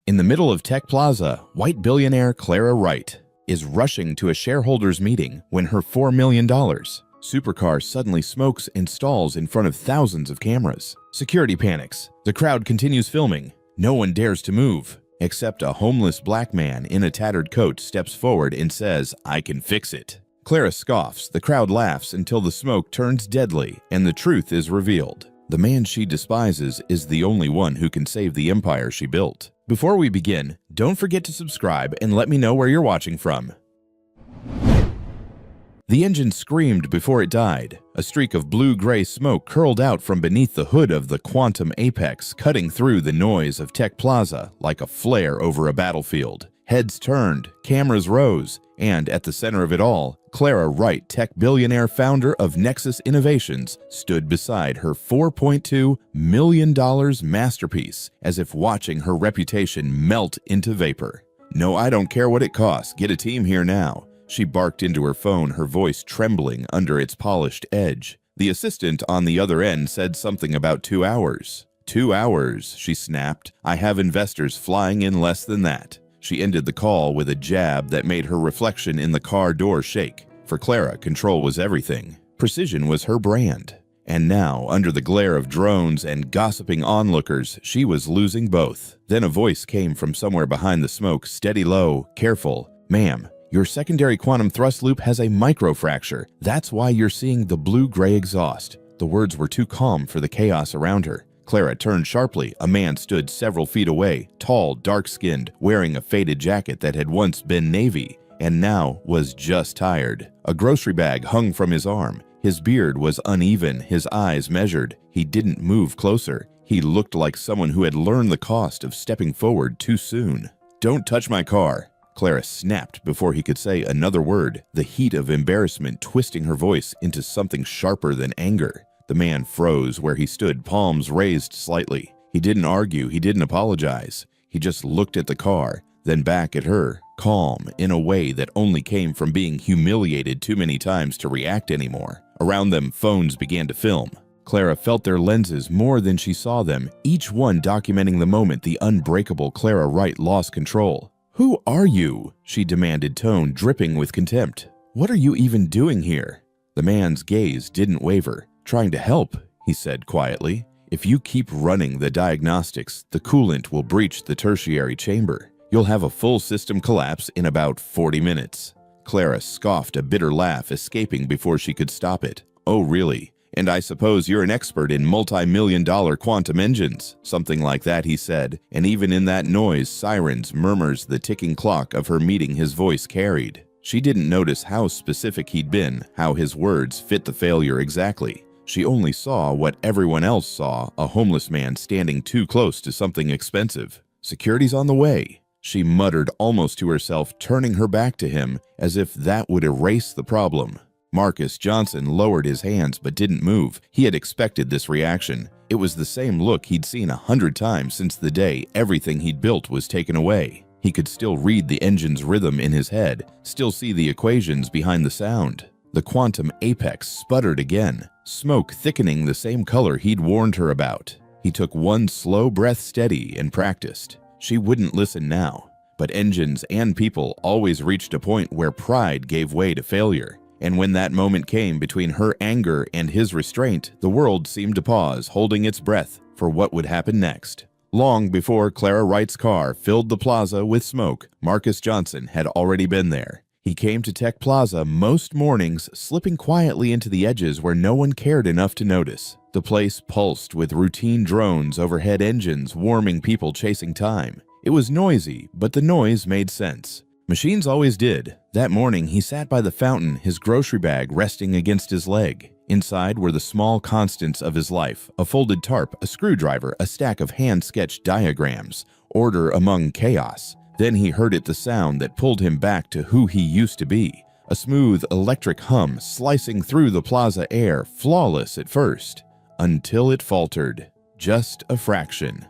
In the middle of Tech Plaza, white billionaire Clara Wright is rushing to a shareholders meeting when her $4 million supercar suddenly smokes and stalls in front of thousands of cameras. Security panics. The crowd continues filming. No one dares to move, except a homeless black man in a tattered coat steps forward and says, "I can fix it." Clara scoffs. The crowd laughs until the smoke turns deadly and the truth is revealed. The man she despises is the only one who can save the empire she built. Before we begin, don't forget to subscribe and let me know where you're watching from. The engine screamed before it died. A streak of blue-gray smoke curled out from beneath the hood of the Quantum Apex, cutting through the noise of Tech Plaza like a flare over a battlefield. Heads turned, cameras rose, and at the center of it all, Clara Wright, tech billionaire founder of Nexus Innovations, stood beside her $4.2 million masterpiece, as if watching her reputation melt into vapor. "No, I don't care what it costs. Get a team here now." She barked into her phone, her voice trembling under its polished edge. The assistant on the other end said something about 2 hours. 2 hours, she snapped. "I have investors flying in less than that." She ended the call with a jab that made her reflection in the car door shake. For Clara, control was everything. Precision was her brand. And now, under the glare of drones and gossiping onlookers, she was losing both. Then a voice came from somewhere behind the smoke, steady low, careful. "Ma'am, your secondary quantum thrust loop has a microfracture. That's why you're seeing the blue-gray exhaust." The words were too calm for the chaos around her. Clara turned sharply. A man stood several feet away, tall, dark-skinned, wearing a faded jacket that had once been navy and now was just tired. A grocery bag hung from his arm. His beard was uneven, his eyes measured. He didn't move closer. He looked like someone who had learned the cost of stepping forward too soon. "Don't touch my car." Clara snapped before he could say another word, the heat of embarrassment twisting her voice into something sharper than anger. The man froze where he stood, palms raised slightly. He didn't argue, he didn't apologize. He just looked at the car, then back at her, calm in a way that only came from being humiliated too many times to react anymore. Around them, phones began to film. Clara felt their lenses more than she saw them, each one documenting the moment the unbreakable Clara Wright lost control. "Who are you?" she demanded, tone dripping with contempt. "What are you even doing here?" The man's gaze didn't waver. "Trying to help," he said quietly. "If you keep running the diagnostics, the coolant will breach the tertiary chamber. You'll have a full system collapse in about 40 minutes. Clara scoffed, a bitter laugh escaping before she could stop it. "Oh, really? And I suppose you're an expert in multi-million-dollar quantum engines." Something like that, he said, and even in that noise, sirens, murmurs, the ticking clock of her meeting his voice carried. She didn't notice how specific he'd been, how his words fit the failure exactly. She only saw what everyone else saw, a homeless man standing too close to something expensive. "Security's on the way," she muttered almost to herself, turning her back to him, as if that would erase the problem. Marcus Johnson lowered his hands but didn't move. He had expected this reaction. It was the same look he'd seen 100 times since the day everything he'd built was taken away. He could still read the engine's rhythm in his head, still see the equations behind the sound. The Quantum Apex sputtered again, smoke thickening the same color he'd warned her about. He took one slow breath steady and practiced. She wouldn't listen now, but engines and people always reached a point where pride gave way to failure. And when that moment came between her anger and his restraint, the world seemed to pause, holding its breath for what would happen next. Long before Clara Wright's car filled the plaza with smoke, Marcus Johnson had already been there. He came to Tech Plaza most mornings, slipping quietly into the edges where no one cared enough to notice. The place pulsed with routine drones, overhead engines, warming people chasing time. It was noisy, but the noise made sense. Machines always did. That morning, he sat by the fountain, his grocery bag resting against his leg. Inside were the small constants of his life, a folded tarp, a screwdriver, a stack of hand-sketched diagrams, order among chaos. Then he heard it, the sound that pulled him back to who he used to be. A smooth electric hum slicing through the plaza air, flawless at first, until it faltered. Just a fraction.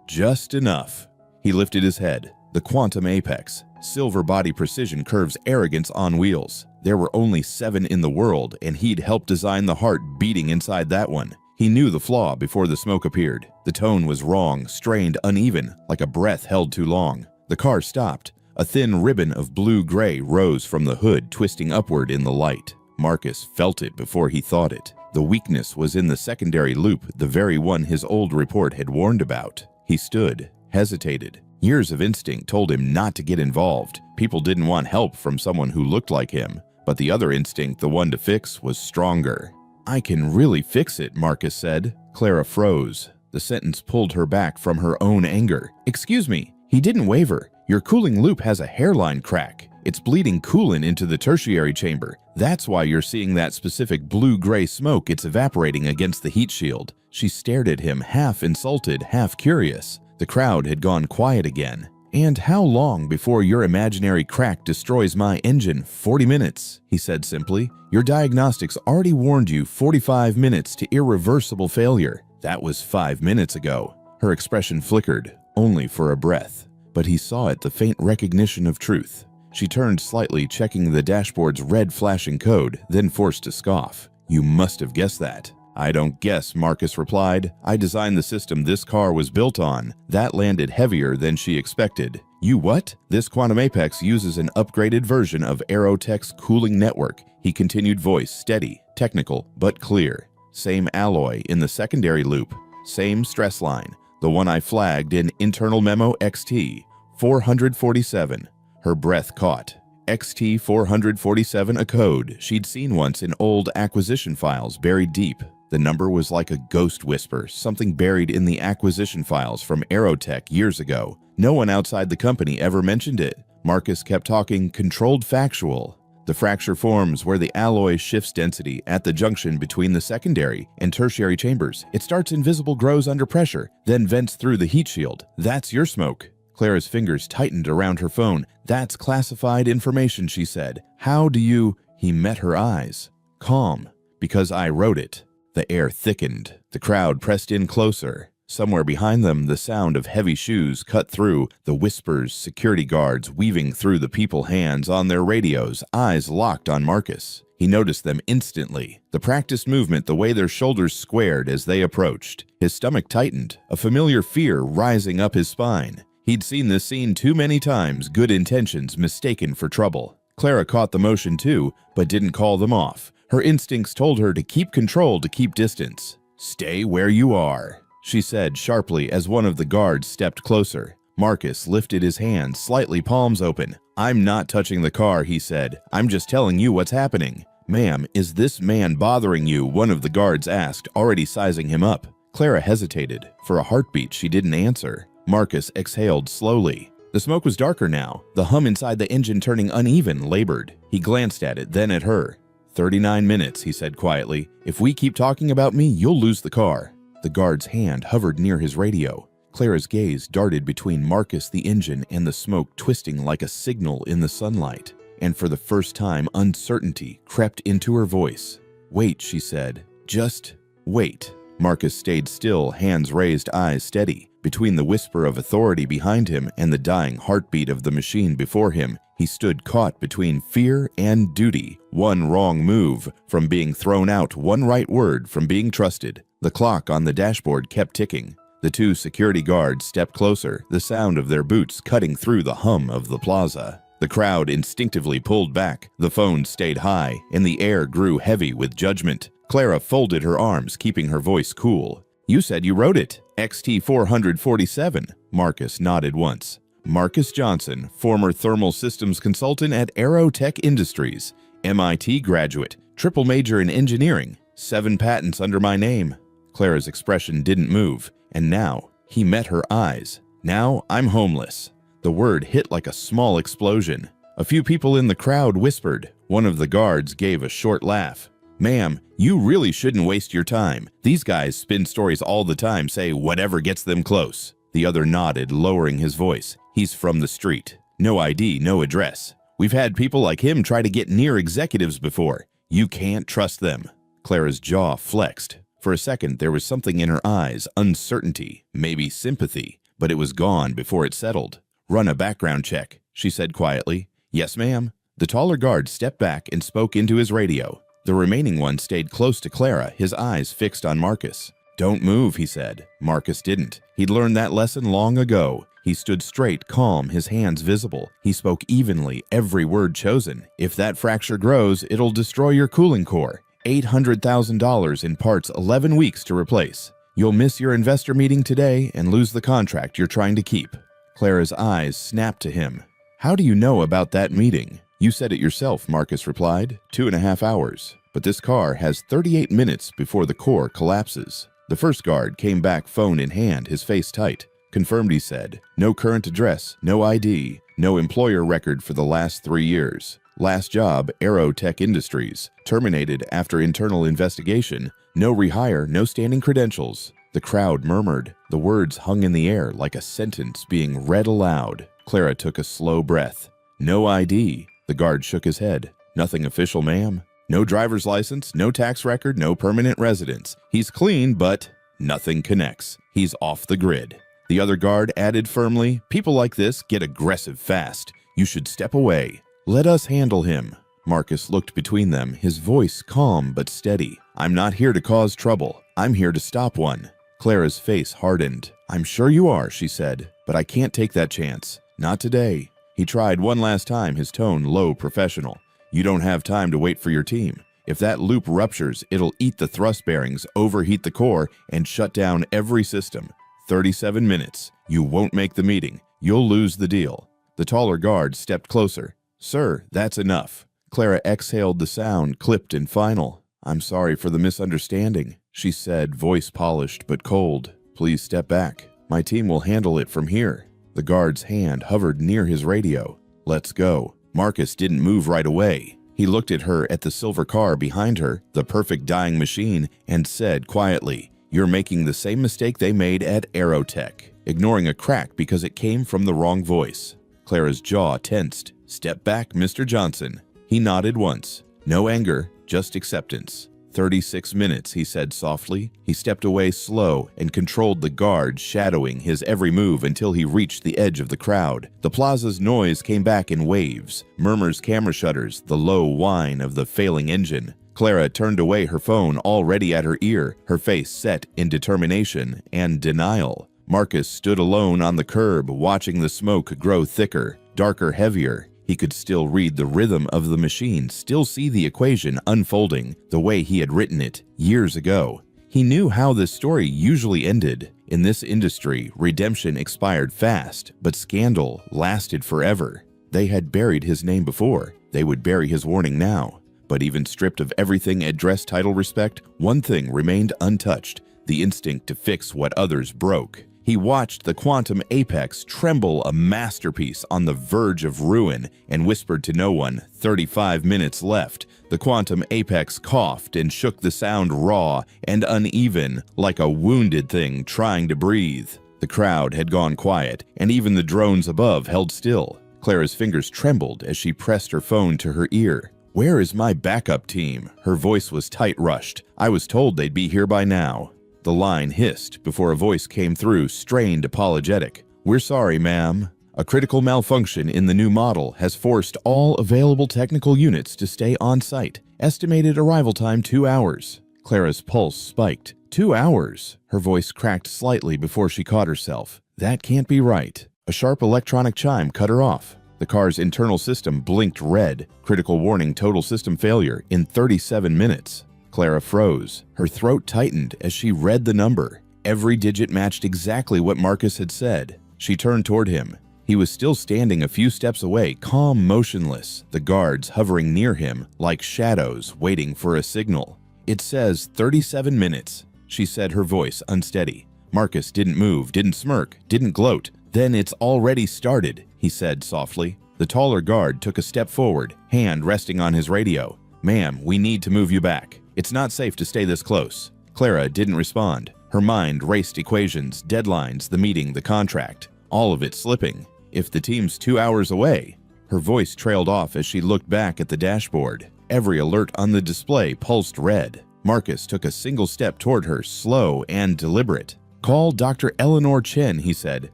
Just enough. He lifted his head. The Quantum Apex. Silver body precision curves, arrogance on wheels. There were only 7 in the world, and he'd helped design the heart beating inside that one. He He knew the flaw before the smoke appeared. The tone was wrong, strained, uneven, like a breath held too long. The car stopped. A thin ribbon of blue-gray rose from the hood, twisting upward in the light. Marcus felt it before he thought it. The weakness was in the secondary loop, the very one his old report had warned about. He stood, hesitated. Years of instinct told him not to get involved. People didn't want help from someone who looked like him. But the other instinct, the one to fix, was stronger. "I can really fix it," Marcus said. Clara froze. The sentence pulled her back from her own anger. "Excuse me." He didn't waver. "Your cooling loop has a hairline crack. It's bleeding coolant into the tertiary chamber. That's why you're seeing that specific blue-gray smoke. It's evaporating against the heat shield." She stared at him, half insulted, half curious. The crowd had gone quiet again. "And how long before your imaginary crack destroys my engine?" 40 minutes, he said simply. "Your diagnostics already warned you 45 minutes to irreversible failure. That was 5 minutes ago." Her expression flickered, only for a breath. But he saw it, the faint recognition of truth. She turned slightly, checking the dashboard's red flashing code, then forced to scoff. "You must have guessed that." "I don't guess," Marcus replied. "I designed the system this car was built on. That landed heavier than she expected." "You what?" "This Quantum Apex uses an upgraded version of Aerotech's cooling network," he continued, voice steady, technical, but clear. "Same alloy in the secondary loop. Same stress line. The one I flagged in Internal Memo XT 447. Her breath caught. XT 447, a code she'd seen once in old acquisition files buried deep. The number was like a ghost whisper, something buried in the acquisition files from Aerotech years ago. No one outside the company ever mentioned it. Marcus kept talking controlled factual. The fracture forms where the alloy shifts density at the junction between the secondary and tertiary chambers. It starts invisible, grows under pressure, then vents through the heat shield. That's your smoke. Clara's fingers tightened around her phone. "That's classified information," she said. "How do you—" He met her eyes. "Calm. Because I wrote it." The air thickened. The crowd pressed in closer. Somewhere behind them, the sound of heavy shoes cut through, the whispers, security guards weaving through the people, hands on their radios, eyes locked on Marcus. He noticed them instantly. The practiced movement, the way their shoulders squared as they approached. His stomach tightened, a familiar fear rising up his spine. He'd seen this scene too many times, good intentions mistaken for trouble. Clara caught the motion too, but didn't call them off. Her instincts told her to keep control, to keep distance. "Stay where you are," she said sharply as one of the guards stepped closer. Marcus lifted his hands, slightly palms open. "I'm not touching the car," he said. "I'm just telling you what's happening." "Ma'am, is this man bothering you?" one of the guards asked, already sizing him up. Clara hesitated. For a heartbeat, she didn't answer. Marcus exhaled slowly. The smoke was darker now, the hum inside the engine turning uneven, labored. He glanced at it, then at her. 39 minutes, he said quietly. "If we keep talking about me, you'll lose the car." The guard's hand hovered near his radio. Clara's gaze darted between Marcus, the engine, and the smoke twisting like a signal in the sunlight. And for the first time, uncertainty crept into her voice. "Wait," she said. "Just wait." Marcus stayed still, hands raised, eyes steady. Between the whisper of authority behind him and the dying heartbeat of the machine before him, he stood caught between fear and duty. One wrong move from being thrown out, one right word from being trusted. The clock on the dashboard kept ticking. The two security guards stepped closer, the sound of their boots cutting through the hum of the plaza. The crowd instinctively pulled back. The phone stayed high, and the air grew heavy with judgment. Clara folded her arms, keeping her voice cool. "You said you wrote it." "XT 447. Marcus nodded once. "Marcus Johnson, former thermal systems consultant at Aerotech Industries. MIT graduate, triple major in engineering, 7 patents under my name." Clara's expression didn't move, and now he met her eyes. "Now I'm homeless." The word hit like a small explosion. A few people in the crowd whispered. One of the guards gave a short laugh. "Ma'am, you really shouldn't waste your time. These guys spin stories all the time, say whatever gets them close." The other nodded, lowering his voice. "He's from the street. No ID, no address. We've had people like him try to get near executives before. You can't trust them." Clara's jaw flexed. For a second, there was something in her eyes, uncertainty, maybe sympathy, but it was gone before it settled. "Run a background check," she said quietly. "Yes, ma'am." The taller guard stepped back and spoke into his radio. The remaining one stayed close to Clara, his eyes fixed on Marcus. "Don't move," he said. Marcus didn't. He'd learned that lesson long ago. He stood straight, calm, his hands visible. He spoke evenly, every word chosen. "If that fracture grows, it'll destroy your cooling core. $800,000 in parts, 11 weeks to replace. You'll miss your investor meeting today and lose the contract you're trying to keep." Clara's eyes snapped to him. "How do you know about that meeting?" "You said it yourself," Marcus replied. 2.5 hours. But this car has 38 minutes before the core collapses. The first guard came back, phone in hand, his face tight. "Confirmed," he said. "No current address, no ID, no employer record for the last 3 years. Last job, Aerotech Industries. Terminated after internal investigation. No rehire, no standing credentials." The crowd murmured. The words hung in the air like a sentence being read aloud. Clara took a slow breath. "No ID." The guard shook his head. "Nothing official, ma'am. No driver's license, no tax record, no permanent residence. He's clean, but nothing connects. He's off the grid." The other guard added firmly, "People like this get aggressive fast. You should step away. Let us handle him." Marcus looked between them, his voice calm but steady. "I'm not here to cause trouble. I'm here to stop one." Clara's face hardened. "I'm sure you are," she said, "but I can't take that chance. Not today." He tried one last time, his tone low, professional. "You don't have time to wait for your team. If that loop ruptures, it'll eat the thrust bearings, overheat the core, and shut down every system. 37 minutes. You won't make the meeting. You'll lose the deal." The taller guard stepped closer. "Sir, that's enough." Clara exhaled the sound, clipped and final. "I'm sorry for the misunderstanding," she said, voice polished but cold. "Please step back. My team will handle it from here." The guard's hand hovered near his radio. "Let's go." Marcus didn't move right away. He looked at her at the silver car behind her, the perfect dying machine, and said quietly, "You're making the same mistake they made at Aerotech, ignoring a crack because it came from the wrong voice." Clara's jaw tensed. "Step back, Mr. Johnson." He nodded once. No anger, just acceptance. 36 minutes, he said softly. He stepped away slow and controlled the guard, shadowing his every move until he reached the edge of the crowd. The plaza's noise came back in waves, murmurs, camera shutters, the low whine of the failing engine. Clara turned away, her phone already at her ear, her face set in determination and denial. Marcus stood alone on the curb, watching the smoke grow thicker, darker, heavier. He could still read the rhythm of the machine, still see the equation unfolding the way he had written it years ago. He knew how this story usually ended. In this industry, redemption expired fast, but scandal lasted forever. They had buried his name before. They would bury his warning now. But even stripped of everything address, title, respect, one thing remained untouched: the instinct to fix what others broke. He watched the quantum apex tremble, a masterpiece on the verge of ruin, and whispered to no one, 35 minutes left. The quantum apex coughed and shook the sound raw and uneven, like a wounded thing trying to breathe. The crowd had gone quiet, and even the drones above held still. Clara's fingers trembled as she pressed her phone to her ear. "Where is my backup team?" Her voice was tight-rushed. "I was told they'd be here by now." The line hissed before a voice came through, strained, apologetic. "We're sorry, ma'am. A critical malfunction in the new model has forced all available technical units to stay on site. Estimated arrival time 2 hours." Clara's pulse spiked. 2 hours? Her voice cracked slightly before she caught herself. That can't be right. A sharp electronic chime cut her off. The car's internal system blinked red. Critical warning, total system failure in 37 minutes. Clara froze. Her throat tightened as she read the number. Every digit matched exactly what Marcus had said. She turned toward him. He was still standing a few steps away, calm, motionless, the guards hovering near him like shadows waiting for a signal. "It says 37 minutes, she said, her voice unsteady. Marcus didn't move, didn't smirk, didn't gloat. "Then it's already started," he said softly. The taller guard took a step forward, hand resting on his radio. "Ma'am, we need to move you back. It's not safe to stay this close." Clara didn't respond. Her mind raced equations, deadlines, the meeting, the contract, all of it slipping. If the team's 2 hours away. Her voice trailed off as she looked back at the dashboard. Every alert on the display pulsed red. Marcus took a single step toward her, slow and deliberate. "Call Dr. Eleanor Chen," he said.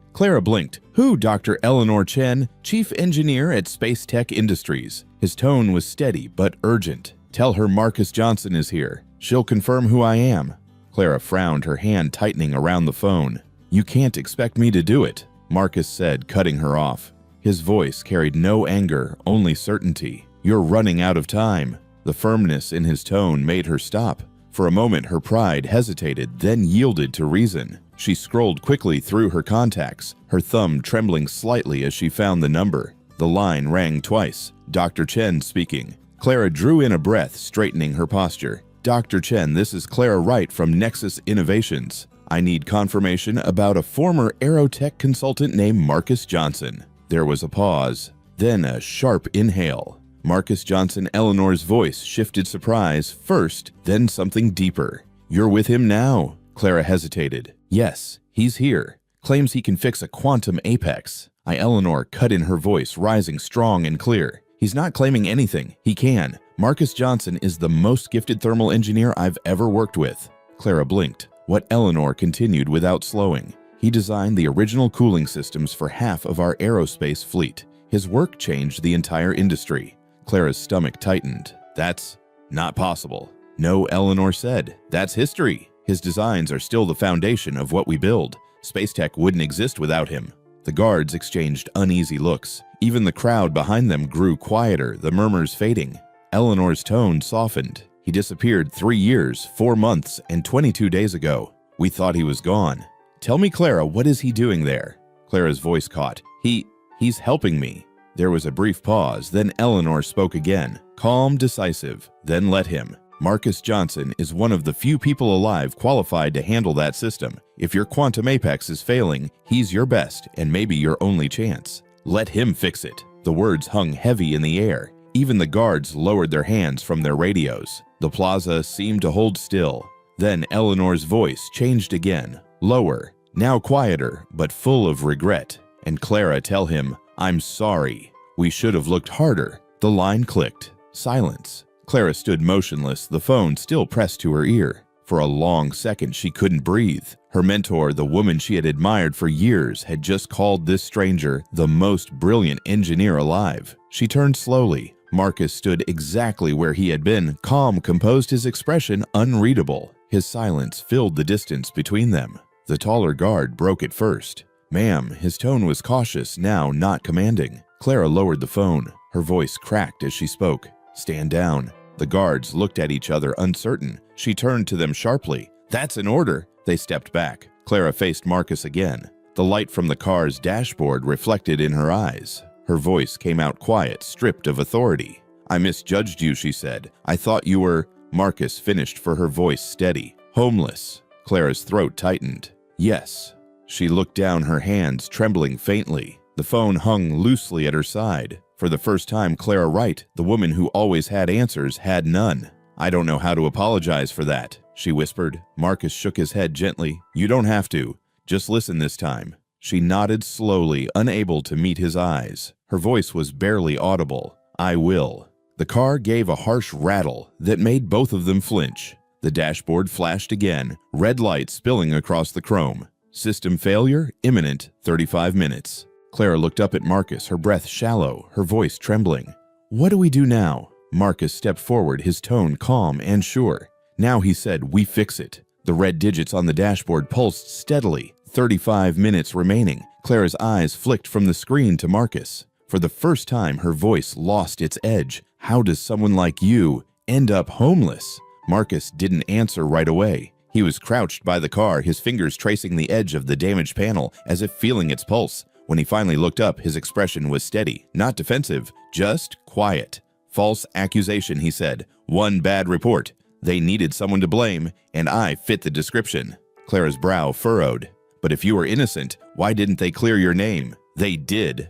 Clara blinked. "Who, Dr. Eleanor Chen?" "Chief engineer at Space Tech Industries." His tone was steady but urgent. Tell her Marcus Johnson is here. She'll confirm who I am." Clara frowned, her hand tightening around the phone. "You can't expect me to do it," Marcus said, cutting her off. His voice carried no anger, only certainty. "You're running out of time." The firmness in his tone made her stop. For a moment, her pride hesitated, then yielded to reason. She scrolled quickly through her contacts, her thumb trembling slightly as she found the number. The line rang twice. Dr. Chen speaking. Clara drew in a breath, straightening her posture. "Dr. Chen, this is Clara Wright from Nexus Innovations. I need confirmation about a former aerotech consultant named Marcus Johnson." There was a pause, then a sharp inhale. Marcus Johnson, Eleanor's voice shifted surprise first, then something deeper. "You're with him now?" Clara hesitated. "Yes, he's here. Claims he can fix a quantum apex." Eleanor cut in, her voice rising strong and clear. "He's not claiming anything. He can. Marcus Johnson is the most gifted thermal engineer I've ever worked with." Clara blinked. What Eleanor continued without slowing. "He designed the original cooling systems for half of our aerospace fleet. His work changed the entire industry." Clara's stomach tightened. "That's not possible." "No," Eleanor said. "That's history. His designs are still the foundation of what we build. Space tech wouldn't exist without him." The guards exchanged uneasy looks. Even the crowd behind them grew quieter, the murmurs fading. Eleanor's tone softened. "He disappeared 3 years, 4 months, and 22 days ago. We thought he was gone." "Tell me, Clara, what is he doing there?" Clara's voice caught. He's helping me." There was a brief pause, then Eleanor spoke again. Calm, decisive. "Then let him. Marcus Johnson is one of the few people alive qualified to handle that system. If your quantum apex is failing, he's your best and maybe your only chance. Let him fix it." The words hung heavy in the air. Even the guards lowered their hands from their radios. The plaza seemed to hold still. Then Eleanor's voice changed again, lower, now quieter, but full of regret. "And Clara, tell him, I'm sorry. We should have looked harder." The line clicked. Silence. Clara stood motionless, the phone still pressed to her ear. For a long second, she couldn't breathe. Her mentor, the woman she had admired for years, had just called this stranger the most brilliant engineer alive. She turned slowly. Marcus stood exactly where he had been, calm, composed, his expression unreadable. His silence filled the distance between them. The taller guard broke it first. "Ma'am," his tone was cautious, now not commanding. Clara lowered the phone. Her voice cracked as she spoke. "Stand down." The guards looked at each other, uncertain. She turned to them sharply. "That's an order." They stepped back. Clara faced Marcus again. The light from the car's dashboard reflected in her eyes. Her voice came out quiet, stripped of authority. "I misjudged you," she said. "I thought you were—" Marcus finished, for her voice steady. "Homeless." Clara's throat tightened. "Yes." She looked down, her hands trembling faintly. The phone hung loosely at her side. For the first time, Clara Wright, the woman who always had answers, had none. "I don't know how to apologize for that," she whispered. Marcus shook his head gently. "You don't have to. Just listen this time." She nodded slowly, unable to meet his eyes. Her voice was barely audible. "I will." The car gave a harsh rattle that made both of them flinch. The dashboard flashed again, red light spilling across the chrome. "System failure, imminent, 35 minutes. Clara looked up at Marcus, her breath shallow, her voice trembling. "What do we do now?" Marcus stepped forward, his tone calm and sure. Now he said, "We fix it." The red digits on the dashboard pulsed steadily. 35 minutes remaining. Clara's eyes flicked from the screen to Marcus. For the first time, her voice lost its edge. "How does someone like you end up homeless?" Marcus didn't answer right away. He was crouched by the car, his fingers tracing the edge of the damaged panel, as if feeling its pulse. When he finally looked up, his expression was steady, not defensive, just quiet. "False accusation," he said. "One bad report. They needed someone to blame, and I fit the description." Clara's brow furrowed. "But if you were innocent, why didn't they clear your name?" "They did."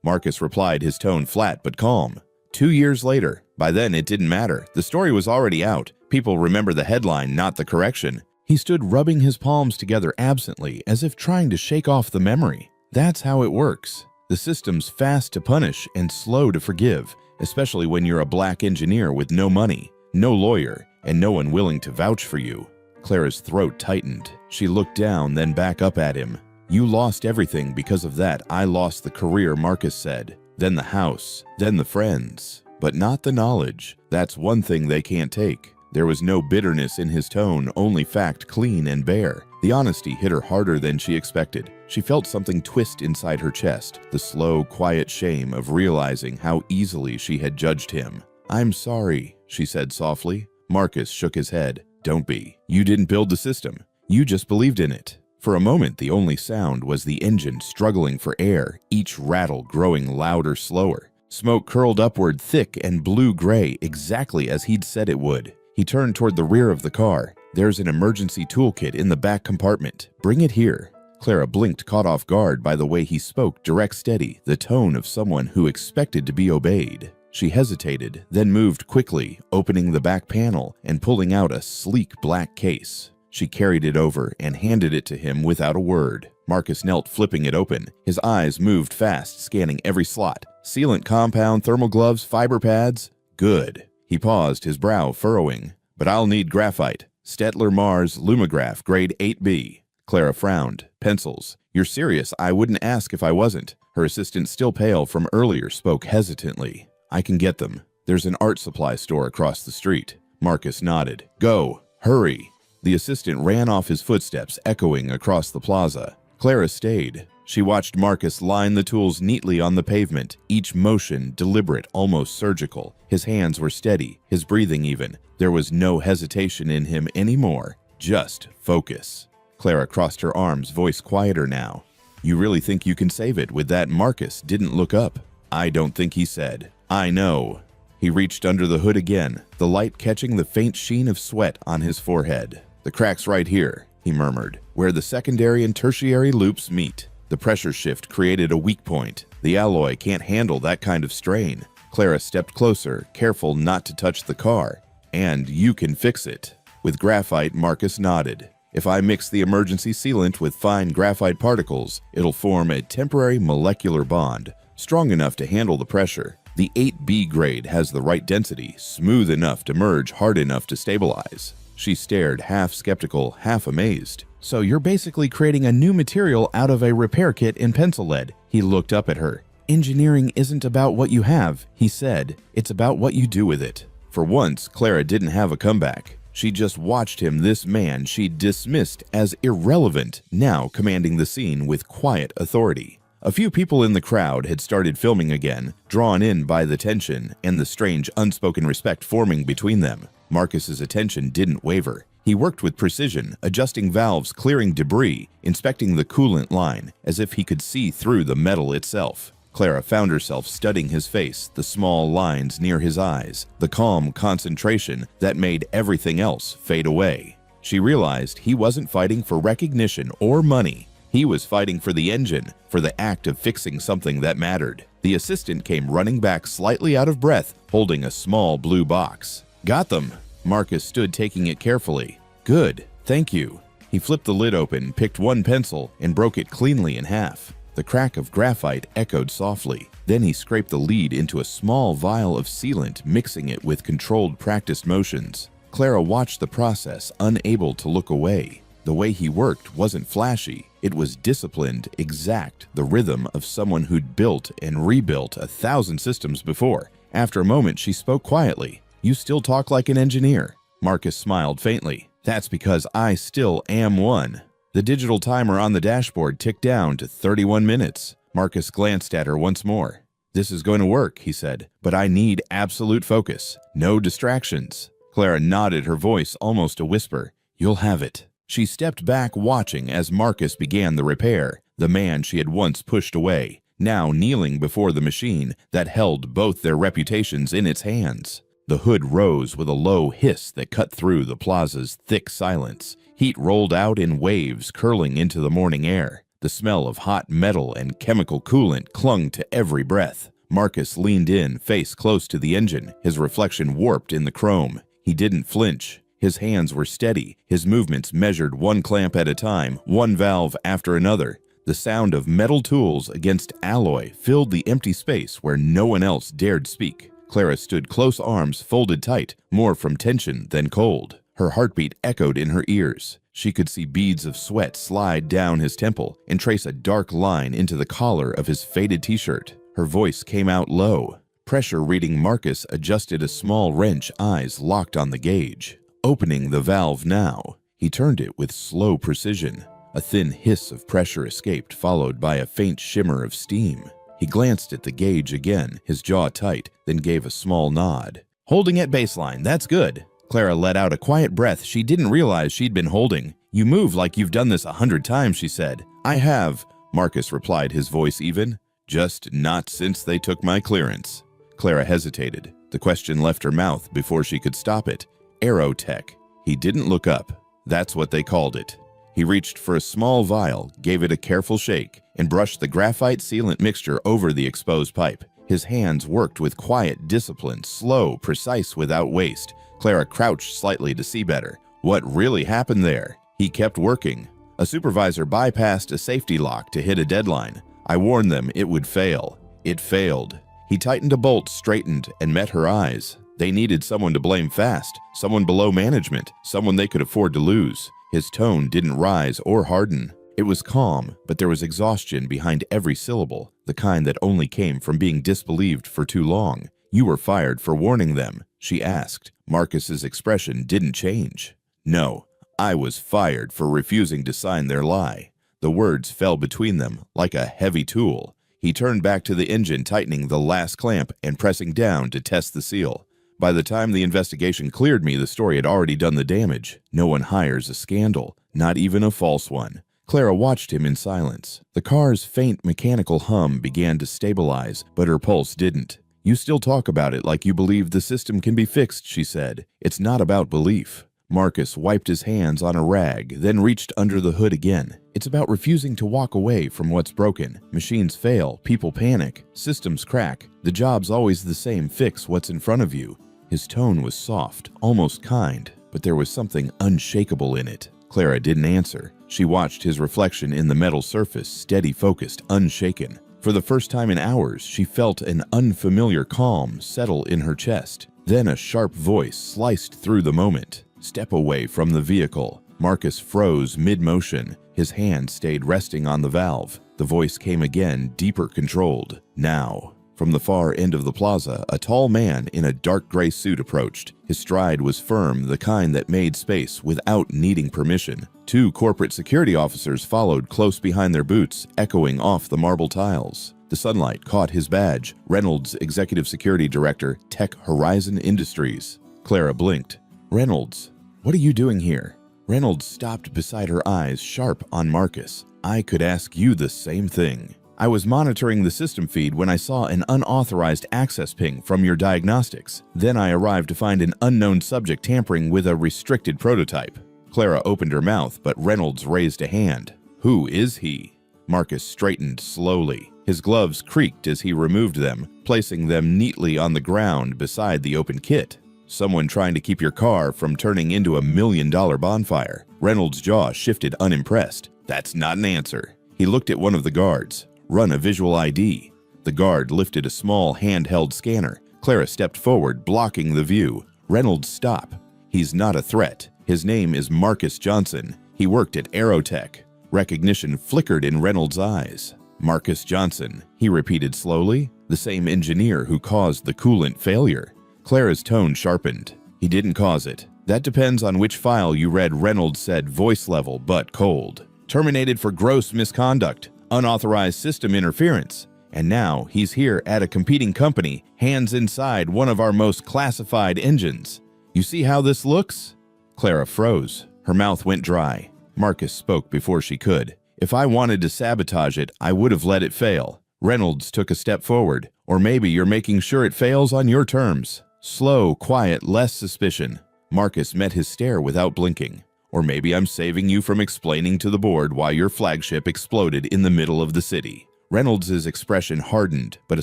Marcus replied, his tone flat but calm. 2 years later. By then, it didn't matter. The story was already out. People remember the headline, not the correction. He stood rubbing his palms together absently, as if trying to shake off the memory. That's how it works. The system's fast to punish and slow to forgive, especially when you're a black engineer with no money, no lawyer, and no one willing to vouch for you. Clara's throat tightened. She looked down, then back up at him. "You lost everything. Because of that, I lost the career," Marcus said. "Then the house, then the friends." but not the knowledge. That's one thing they can't take. There was no bitterness in his tone, only fact clean and bare. The honesty hit her harder than she expected. She felt something twist inside her chest, the slow, quiet shame of realizing how easily she had judged him. "I'm sorry," she said softly. Marcus shook his head. "Don't be. You didn't build the system. You just believed in it." For a moment, the only sound was the engine struggling for air, each rattle growing louder, slower. Smoke curled upward, thick and blue-gray, exactly as he'd said it would. He turned toward the rear of the car. "There's an emergency toolkit in the back compartment. Bring it here." Clara blinked, caught off guard by the way he spoke, direct, steady, the tone of someone who expected to be obeyed. She hesitated, then moved quickly, opening the back panel and pulling out a sleek black case. She carried it over and handed it to him without a word. Marcus knelt, flipping it open. His eyes moved fast, scanning every slot. Sealant compound, thermal gloves, fiber pads. Good. He paused, his brow furrowing. "But I'll need graphite. Stettler Mars Lumograph, grade 8B. Clara frowned. "Pencils. You're serious? I wouldn't ask if I wasn't." Her assistant, still pale from earlier, spoke hesitantly. "I can get them. There's an art supply store across the street." Marcus nodded. "Go. Hurry." The assistant ran off, his footsteps echoing across the plaza. Clara stayed. She watched Marcus line the tools neatly on the pavement, each motion deliberate, almost surgical. His hands were steady, his breathing even. There was no hesitation in him anymore, just focus. Clara crossed her arms, voice quieter now. "You really think you can save it with that?" Marcus didn't look up. "I don't think," he said. "I know." He reached under the hood again, the light catching the faint sheen of sweat on his forehead. "The crack's right here," he murmured, "where the secondary and tertiary loops meet. The pressure shift created a weak point. The alloy can't handle that kind of strain." Clara stepped closer, careful not to touch the car. "And you can fix it." With graphite, Marcus nodded. "If I mix the emergency sealant with fine graphite particles, it'll form a temporary molecular bond, strong enough to handle the pressure. The 8B grade has the right density, smooth enough to merge, hard enough to stabilize." She stared, half skeptical, half amazed. "So you're basically creating a new material out of a repair kit in pencil lead." He looked up at her. "Engineering isn't about what you have," he said. "It's about what you do with it." For once, Clara didn't have a comeback. She just watched him, this man she'd dismissed as irrelevant, now commanding the scene with quiet authority. A few people in the crowd had started filming again, drawn in by the tension and the strange unspoken respect forming between them. Marcus's attention didn't waver. He worked with precision, adjusting valves, clearing debris, inspecting the coolant line, as if he could see through the metal itself. Clara found herself studying his face, the small lines near his eyes, the calm concentration that made everything else fade away. She realized he wasn't fighting for recognition or money. He was fighting for the engine, for the act of fixing something that mattered. The assistant came running back, slightly out of breath, holding a small blue box. "Got them." Marcus stood, taking it carefully. "Good, thank you." He flipped the lid open, picked one pencil, and broke it cleanly in half. The crack of graphite echoed softly. Then he scraped the lead into a small vial of sealant, mixing it with controlled, practiced motions. Clara watched the process, unable to look away. The way he worked wasn't flashy. It was disciplined, exact, the rhythm of someone who'd built and rebuilt 1,000 systems before. After a moment, she spoke quietly. "You still talk like an engineer." Marcus smiled faintly. "That's because I still am one." The digital timer on the dashboard ticked down to 31 minutes. Marcus glanced at her once more. "This is going to work," he said, "but I need absolute focus. No distractions." Clara nodded, her voice almost a whisper. "You'll have it." She stepped back, watching as Marcus began the repair, the man she had once pushed away, now kneeling before the machine that held both their reputations in its hands. The hood rose with a low hiss that cut through the plaza's thick silence. Heat rolled out in waves, curling into the morning air. The smell of hot metal and chemical coolant clung to every breath. Marcus leaned in, face close to the engine, his reflection warped in the chrome. He didn't flinch. His hands were steady, his movements measured, one clamp at a time, one valve after another. The sound of metal tools against alloy filled the empty space where no one else dared speak. Clara stood, close arms folded tight, more from tension than cold. Her heartbeat echoed in her ears. She could see beads of sweat slide down his temple and trace a dark line into the collar of his faded t-shirt. Her voice came out low. Pressure reading Marcus adjusted a small wrench, eyes locked on the gauge. Opening the valve now, he turned it with slow precision. A thin hiss of pressure escaped, followed by a faint shimmer of steam. He glanced at the gauge again, his jaw tight, then gave a small nod. "Holding at baseline, that's good." Clara let out a quiet breath she didn't realize she'd been holding. "You move like you've done this 100 times, she said. "I have," Marcus replied, his voice even. "Just not since they took my clearance." Clara hesitated. The question left her mouth before she could stop it. Aerotech. He didn't look up. That's what they called it. He reached for a small vial, gave it a careful shake, and brushed the graphite sealant mixture over the exposed pipe. His hands worked with quiet discipline, slow, precise, without waste. Clara crouched slightly to see better. What really happened there? He kept working. A supervisor bypassed a safety lock to hit a deadline. I warned them it would fail. It failed. He tightened a bolt, straightened, and met her eyes. They needed someone to blame fast, someone below management, someone they could afford to lose. His tone didn't rise or harden. It was calm, but there was exhaustion behind every syllable, the kind that only came from being disbelieved for too long. "You were fired for warning them?" she asked. Marcus's expression didn't change. "No, I was fired for refusing to sign their lie." The words fell between them like a heavy tool. He turned back to the engine, tightening the last clamp and pressing down to test the seal. By the time the investigation cleared me, the story had already done the damage. No one hires a scandal, not even a false one. Clara watched him in silence. The car's faint mechanical hum began to stabilize, but her pulse didn't. "You still talk about it like you believe the system can be fixed," she said. "It's not about belief." Marcus wiped his hands on a rag, then reached under the hood again. "It's about refusing to walk away from what's broken. Machines fail, people panic, systems crack. The job's always the same: fix what's in front of you." His tone was soft, almost kind, but there was something unshakable in it. Clara didn't answer. She watched his reflection in the metal surface, steady, focused, unshaken. For the first time in hours, she felt an unfamiliar calm settle in her chest. Then a sharp voice sliced through the moment. "Step away from the vehicle." Marcus froze mid-motion. His hand stayed resting on the valve. The voice came again, deeper, controlled. "Now." From the far end of the plaza, a tall man in a dark gray suit approached. His stride was firm, the kind that made space without needing permission. Two corporate security officers followed close behind their boots, echoing off the marble tiles. The sunlight caught his badge: Reynolds, Executive Security Director, Tech Horizon Industries. Clara blinked. "Reynolds, what are you doing here?" Reynolds stopped beside her, eyes sharp on Marcus. "I could ask you the same thing. I was monitoring the system feed when I saw an unauthorized access ping from your diagnostics. Then I arrived to find an unknown subject tampering with a restricted prototype." Clara opened her mouth, but Reynolds raised a hand. "Who is he?" Marcus straightened slowly. His gloves creaked as he removed them, placing them neatly on the ground beside the open kit. "Someone trying to keep your car from turning into $1 million bonfire." Reynolds' jaw shifted, unimpressed. "That's not an answer." He looked at one of the guards. "Run a visual ID." The guard lifted a small handheld scanner. Clara stepped forward, blocking the view. "Reynolds, stop. He's not a threat. His name is Marcus Johnson. He worked at Aerotech." Recognition flickered in Reynolds' eyes. "Marcus Johnson," he repeated slowly. "The same engineer who caused the coolant failure." Clara's tone sharpened. "He didn't cause it. That depends on which file you read." Reynolds said, voice level but cold. "Terminated for gross misconduct. Unauthorized system interference. And now he's here at a competing company, hands inside one of our most classified engines. You see how this looks?" Clara froze. Her mouth went dry. Marcus spoke before she could. "If I wanted to sabotage it, I would have let it fail." Reynolds took a step forward. "Or maybe you're making sure it fails on your terms." Slow, quiet, less suspicion. Marcus met his stare without blinking. "Or maybe I'm saving you from explaining to the board why your flagship exploded in the middle of the city." Reynolds' expression hardened, but a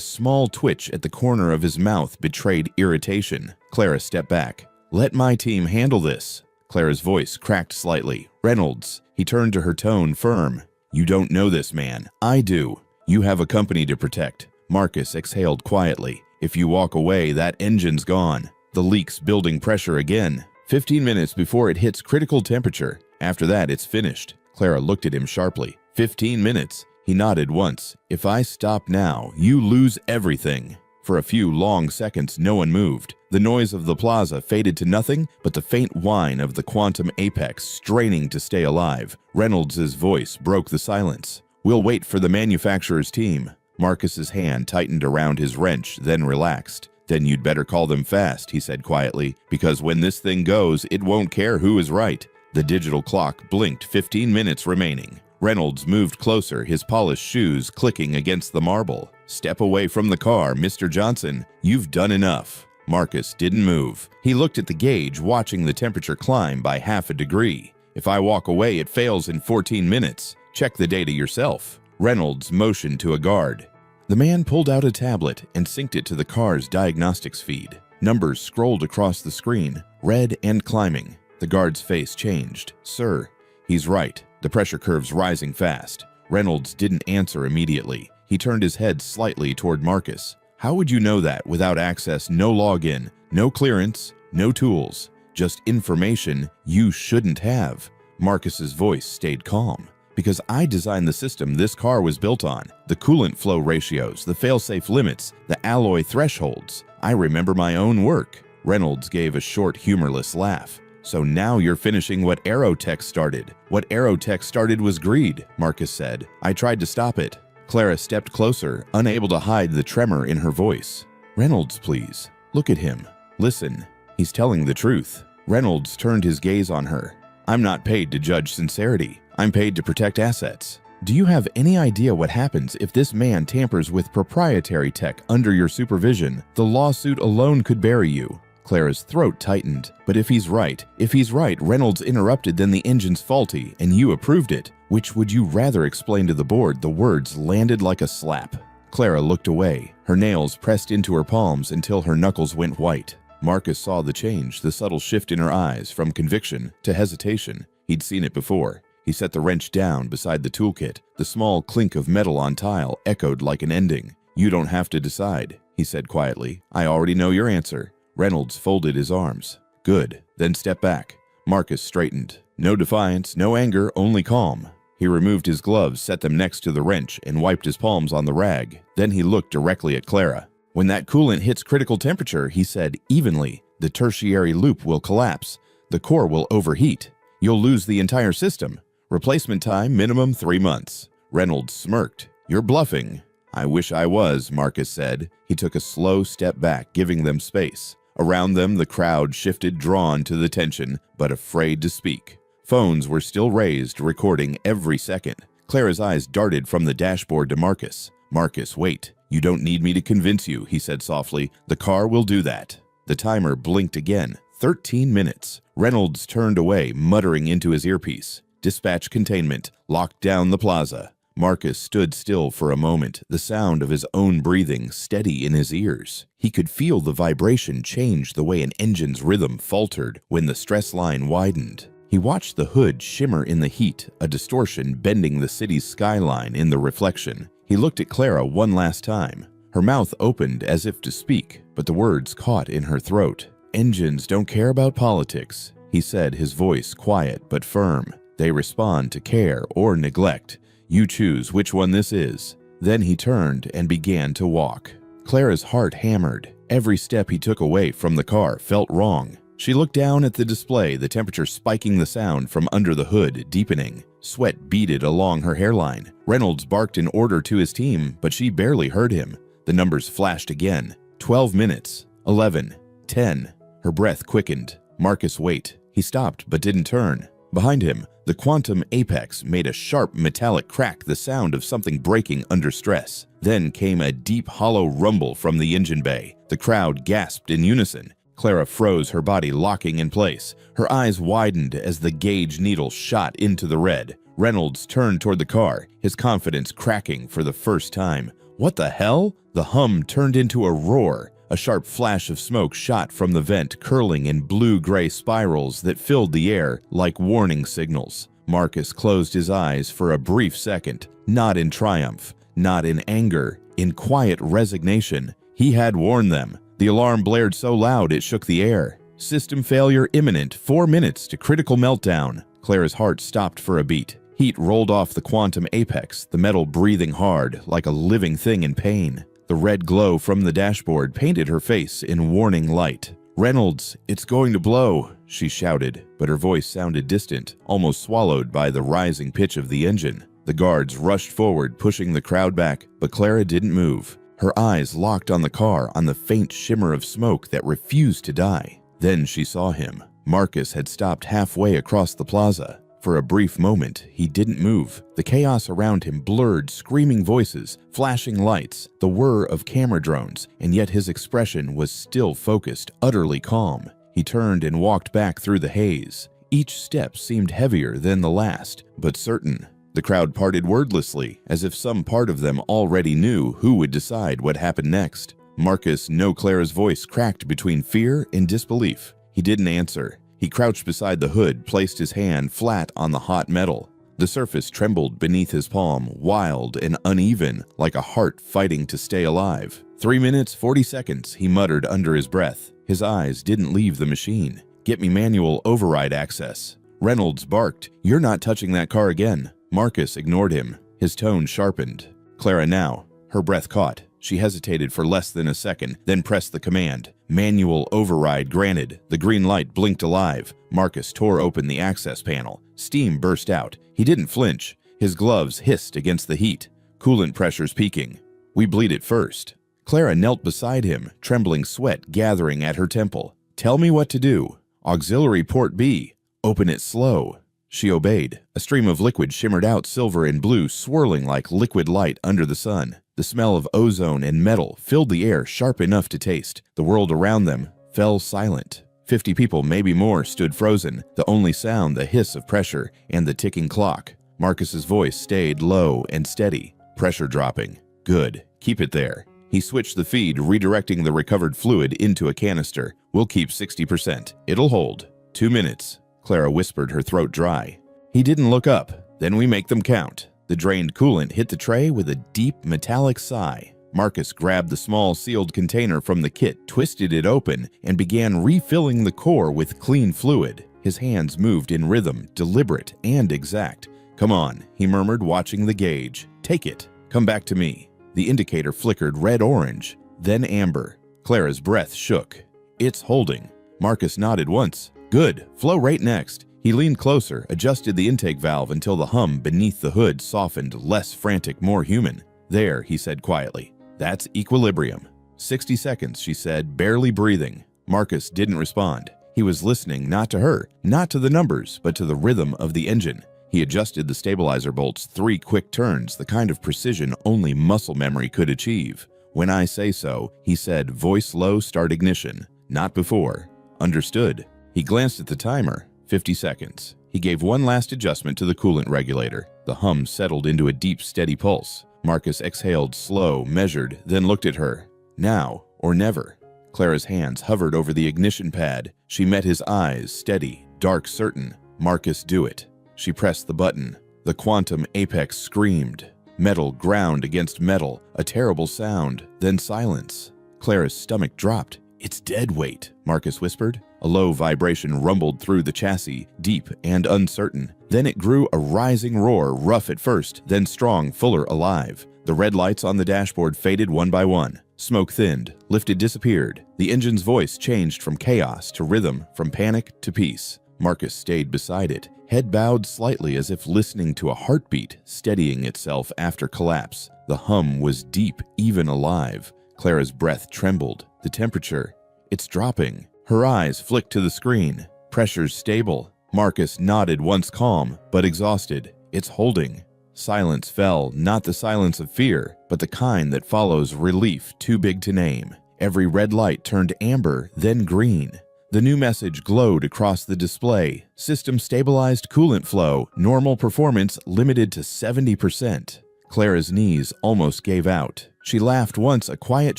small twitch at the corner of his mouth betrayed irritation. Clara stepped back. "Let my team handle this." Clara's voice cracked slightly. "Reynolds," he turned to her, tone firm. "You don't know this man. I do. You have a company to protect." Marcus exhaled quietly. "If you walk away, that engine's gone. The leak's building pressure again. 15 minutes before it hits critical temperature. After that, it's finished." Clara looked at him sharply. 15 minutes. He nodded once. "If I stop now, you lose everything." For a few long seconds, no one moved. The noise of the plaza faded to nothing but the faint whine of the quantum apex straining to stay alive. Reynolds' voice broke the silence. "We'll wait for the manufacturer's team." Marcus's hand tightened around his wrench, then relaxed. "Then you'd better call them fast," he said quietly, "because when this thing goes, it won't care who is right." The digital clock blinked, 15 minutes remaining. Reynolds moved closer, his polished shoes clicking against the marble. "Step away from the car, Mr. Johnson. You've done enough." Marcus didn't move. He looked at the gauge, watching the temperature climb by half a degree. "If I walk away, it fails in 14 minutes. Check the data yourself." Reynolds motioned to a guard. The man pulled out a tablet and synced it to the car's diagnostics feed. Numbers scrolled across the screen, red and climbing. The guard's face changed. "Sir." "He's right. The pressure curve's rising fast." Reynolds didn't answer immediately. He turned his head slightly toward Marcus. "How would you know that without access, no login, no clearance, no tools? Just information you shouldn't have." Marcus's voice stayed calm. "Because I designed the system this car was built on. The coolant flow ratios, the failsafe limits, the alloy thresholds. I remember my own work." Reynolds gave a short, humorless laugh. "So now you're finishing what Aerotech started." "What Aerotech started was greed," Marcus said. "I tried to stop it." Clara stepped closer, unable to hide the tremor in her voice. "Reynolds, please. Look at him. Listen. He's telling the truth." Reynolds turned his gaze on her. "I'm not paid to judge sincerity. I'm paid to protect assets. Do you have any idea what happens if this man tampers with proprietary tech under your supervision? The lawsuit alone could bury you." Clara's throat tightened. "But if he's right, Reynolds interrupted, then the engine's faulty, and you approved it. Which would you rather?" explain to the board. The words landed like a slap. Clara looked away, her nails pressed into her palms until her knuckles went white. Marcus saw the change, the subtle shift in her eyes, from conviction to hesitation. He'd seen it before. He set the wrench down beside the toolkit. The small clink of metal on tile echoed like an ending. "You don't have to decide," he said quietly. "I already know your answer." Reynolds folded his arms. "Good, then step back." Marcus straightened. No defiance, no anger, only calm. He removed his gloves, set them next to the wrench, and wiped his palms on the rag. Then he looked directly at Clara. "When that coolant hits critical temperature," he said evenly, "the tertiary loop will collapse. The core will overheat. You'll lose the entire system. Replacement time, minimum 3 months. Reynolds smirked. "You're bluffing." "I wish I was," Marcus said. He took a slow step back, giving them space. Around them, the crowd shifted, drawn to the tension, but afraid to speak. Phones were still raised, recording every second. Clara's eyes darted from the dashboard to Marcus. "Marcus, wait. You don't need me to convince you," he said softly. "The car will do that." The timer blinked again. 13 minutes. Reynolds turned away, muttering into his earpiece. "Dispatch containment. Locked down the plaza." Marcus stood still for a moment, the sound of his own breathing steady in his ears. He could feel the vibration change the way an engine's rhythm faltered when the stress line widened. He watched the hood shimmer in the heat, a distortion bending the city's skyline in the reflection. He looked at Clara one last time. Her mouth opened as if to speak, but the words caught in her throat. "Engines don't care about politics," he said, his voice quiet but firm. "They respond to care or neglect. You choose which one this is." Then he turned and began to walk. Clara's heart hammered. Every step he took away from the car felt wrong. She looked down at the display, the temperature spiking, the sound from under the hood deepening. Sweat beaded along her hairline. Reynolds barked an order to his team, but she barely heard him. The numbers flashed again. 12 minutes. 11. 10. Her breath quickened. Marcus, wait. He stopped but didn't turn. Behind him, the quantum apex made a sharp metallic crack, the sound of something breaking under stress. Then came a deep, hollow rumble from the engine bay. The crowd gasped in unison. Clara froze, her body locking in place. Her eyes widened as the gauge needle shot into the red. Reynolds turned toward the car, his confidence cracking for the first time. What the hell? The hum turned into a roar. A sharp flash of smoke shot from the vent, curling in blue-gray spirals that filled the air like warning signals. Marcus closed his eyes for a brief second, not in triumph, not in anger, in quiet resignation. He had warned them. The alarm blared so loud it shook the air. System failure imminent, 4 minutes to critical meltdown. Clara's heart stopped for a beat. Heat rolled off the quantum apex, the metal breathing hard, like a living thing in pain. The red glow from the dashboard painted her face in warning light. "Reynolds, it's going to blow," she shouted, but her voice sounded distant, almost swallowed by the rising pitch of the engine. The guards rushed forward, pushing the crowd back, but Clara didn't move. Her eyes locked on the car, on the faint shimmer of smoke that refused to die. Then she saw him. Marcus had stopped halfway across the plaza. For a brief moment, he didn't move. The chaos around him blurred, screaming voices, flashing lights, the whir of camera drones, and yet his expression was still focused, utterly calm. He turned and walked back through the haze. Each step seemed heavier than the last, but certain. The crowd parted wordlessly, as if some part of them already knew who would decide what happened next. Marcus knew Clara's voice cracked between fear and disbelief. He didn't answer. He crouched beside the hood, placed his hand flat on the hot metal. The surface trembled beneath his palm, wild and uneven, like a heart fighting to stay alive. 3 minutes, 40 seconds, he muttered under his breath. His eyes didn't leave the machine. "Get me manual override access." Reynolds barked, "You're not touching that car again." Marcus ignored him. His tone sharpened. "Clara now." Her breath caught. She hesitated for less than a second, then pressed the command. Manual override granted. The green light blinked alive. Marcus tore open the access panel. Steam burst out. He didn't flinch. His gloves hissed against the heat. Coolant pressures peaking. "We bleed it first." Clara knelt beside him, trembling sweat gathering at her temple. "Tell me what to do." "Auxiliary port B. Open it slow." She obeyed. A stream of liquid shimmered out silver and blue, swirling like liquid light under the sun. The smell of ozone and metal filled the air sharp enough to taste. The world around them fell silent. 50 people, maybe more, stood frozen, the only sound the hiss of pressure and the ticking clock. Marcus's voice stayed low and steady. "Pressure dropping. Good. Keep it there." He switched the feed, redirecting the recovered fluid into a canister. "We'll keep 60%. It'll hold." 2 minutes. Clara whispered, her throat dry. He didn't look up. "Then we make them count." The drained coolant hit the tray with a deep metallic sigh. Marcus grabbed the small sealed container from the kit, twisted it open, and began refilling the core with clean fluid. His hands moved in rhythm, deliberate and exact. "Come on," he murmured, watching the gauge. "Take it. Come back to me." The indicator flickered red-orange, then amber. Clara's breath shook. "It's holding." Marcus nodded once. "Good. Flow rate next." He leaned closer, adjusted the intake valve until the hum beneath the hood softened, less frantic, more human. "There," he said quietly. "That's equilibrium." 60 seconds, she said, barely breathing. Marcus didn't respond. He was listening not to her, not to the numbers, but to the rhythm of the engine. He adjusted the stabilizer bolts 3 quick turns, the kind of precision only muscle memory could achieve. "When I say so," he said, voice low, "start ignition." "Not before." "Understood." He glanced at the timer. 50 seconds. He gave one last adjustment to the coolant regulator. The hum settled into a deep, steady pulse. Marcus exhaled, slow, measured, then looked at her. "Now or never." Clara's hands hovered over the ignition pad. She met his eyes, steady, dark, certain. "Marcus, do it." She pressed the button. The quantum apex screamed. Metal ground against metal, a terrible sound, then silence. Clara's stomach dropped. "It's dead weight," Marcus whispered. A low vibration rumbled through the chassis, deep and uncertain. Then it grew a rising roar, rough at first, then strong, fuller, alive. The red lights on the dashboard faded one by one. Smoke thinned, lifted, disappeared. The engine's voice changed from chaos to rhythm, from panic to peace. Marcus stayed beside it, head bowed slightly as if listening to a heartbeat steadying itself after collapse. The hum was deep, even alive. Clara's breath trembled. The temperature, "It's dropping." Her eyes flicked to the screen. "Pressure's stable." Marcus nodded, once calm, but exhausted. "It's holding." Silence fell, not the silence of fear, but the kind that follows relief too big to name. Every red light turned amber, then green. The new message glowed across the display. System stabilized coolant flow, normal performance limited to 70%. Clara's knees almost gave out. She laughed once, a quiet,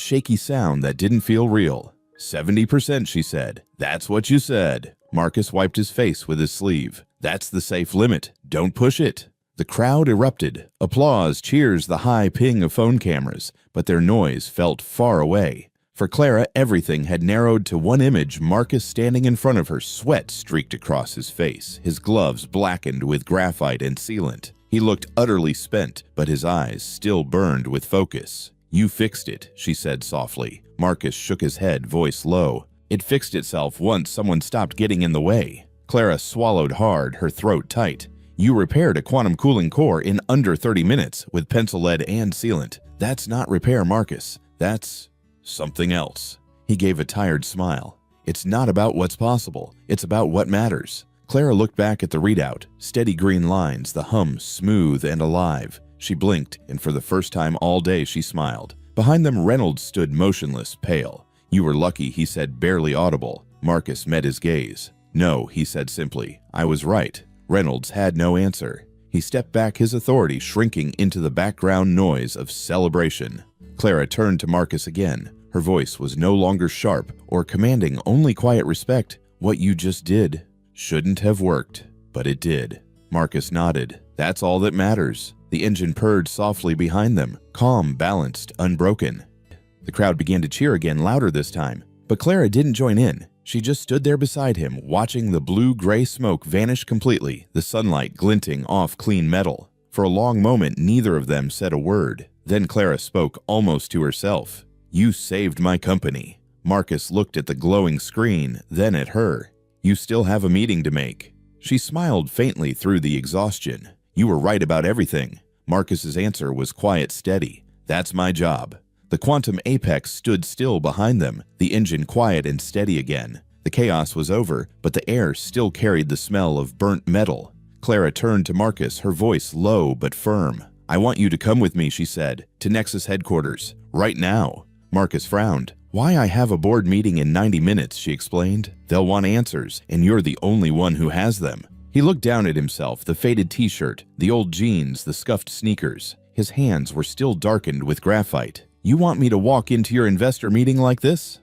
shaky sound that didn't feel real. 70%, she said. "That's what you said." Marcus wiped his face with his sleeve. "That's the safe limit. Don't push it." The crowd erupted. Applause, cheers, the high ping of phone cameras, but their noise felt far away. For Clara, everything had narrowed to one image, Marcus standing in front of her, sweat streaked across his face, his gloves blackened with graphite and sealant. He looked utterly spent, but his eyes still burned with focus. You fixed it, she said softly. Marcus shook his head, voice low. It fixed itself once someone stopped getting in the way. Clara swallowed hard, her throat tight. You repaired a quantum cooling core in under 30 minutes with pencil lead and sealant. That's not repair, Marcus. That's something else. He gave a tired smile. It's not about what's possible. It's about what matters. Clara looked back at the readout, steady green lines, the hum smooth and alive. She blinked, and for the first time all day she smiled. Behind them, Reynolds stood motionless, pale. You were lucky, he said, barely audible. Marcus met his gaze. No, he said simply. I was right. Reynolds had no answer. He stepped back, his authority shrinking into the background noise of celebration. Clara turned to Marcus again. Her voice was no longer sharp or commanding, only quiet respect. What you just did shouldn't have worked, but it did. Marcus nodded. That's all that matters. The engine purred softly behind them, calm, balanced, unbroken. The crowd began to cheer again, louder this time. But Clara didn't join in. She just stood there beside him, watching the blue-gray smoke vanish completely, the sunlight glinting off clean metal. For a long moment, neither of them said a word. Then Clara spoke almost to herself. You saved my company. Marcus looked at the glowing screen, then at her. You still have a meeting to make. She smiled faintly through the exhaustion. You were right about everything. Marcus's answer was quiet, steady. That's my job. The quantum apex stood still behind them, the engine quiet and steady again. The chaos was over, but the air still carried the smell of burnt metal. Clara turned to Marcus, her voice low but firm. I want you to come with me, she said, to Nexus headquarters, right now. Marcus frowned. Why, I have a board meeting in 90 minutes, she explained. They'll want answers, and you're the only one who has them. He looked down at himself, the faded t-shirt, the old jeans, the scuffed sneakers. His hands were still darkened with graphite. You want me to walk into your investor meeting like this?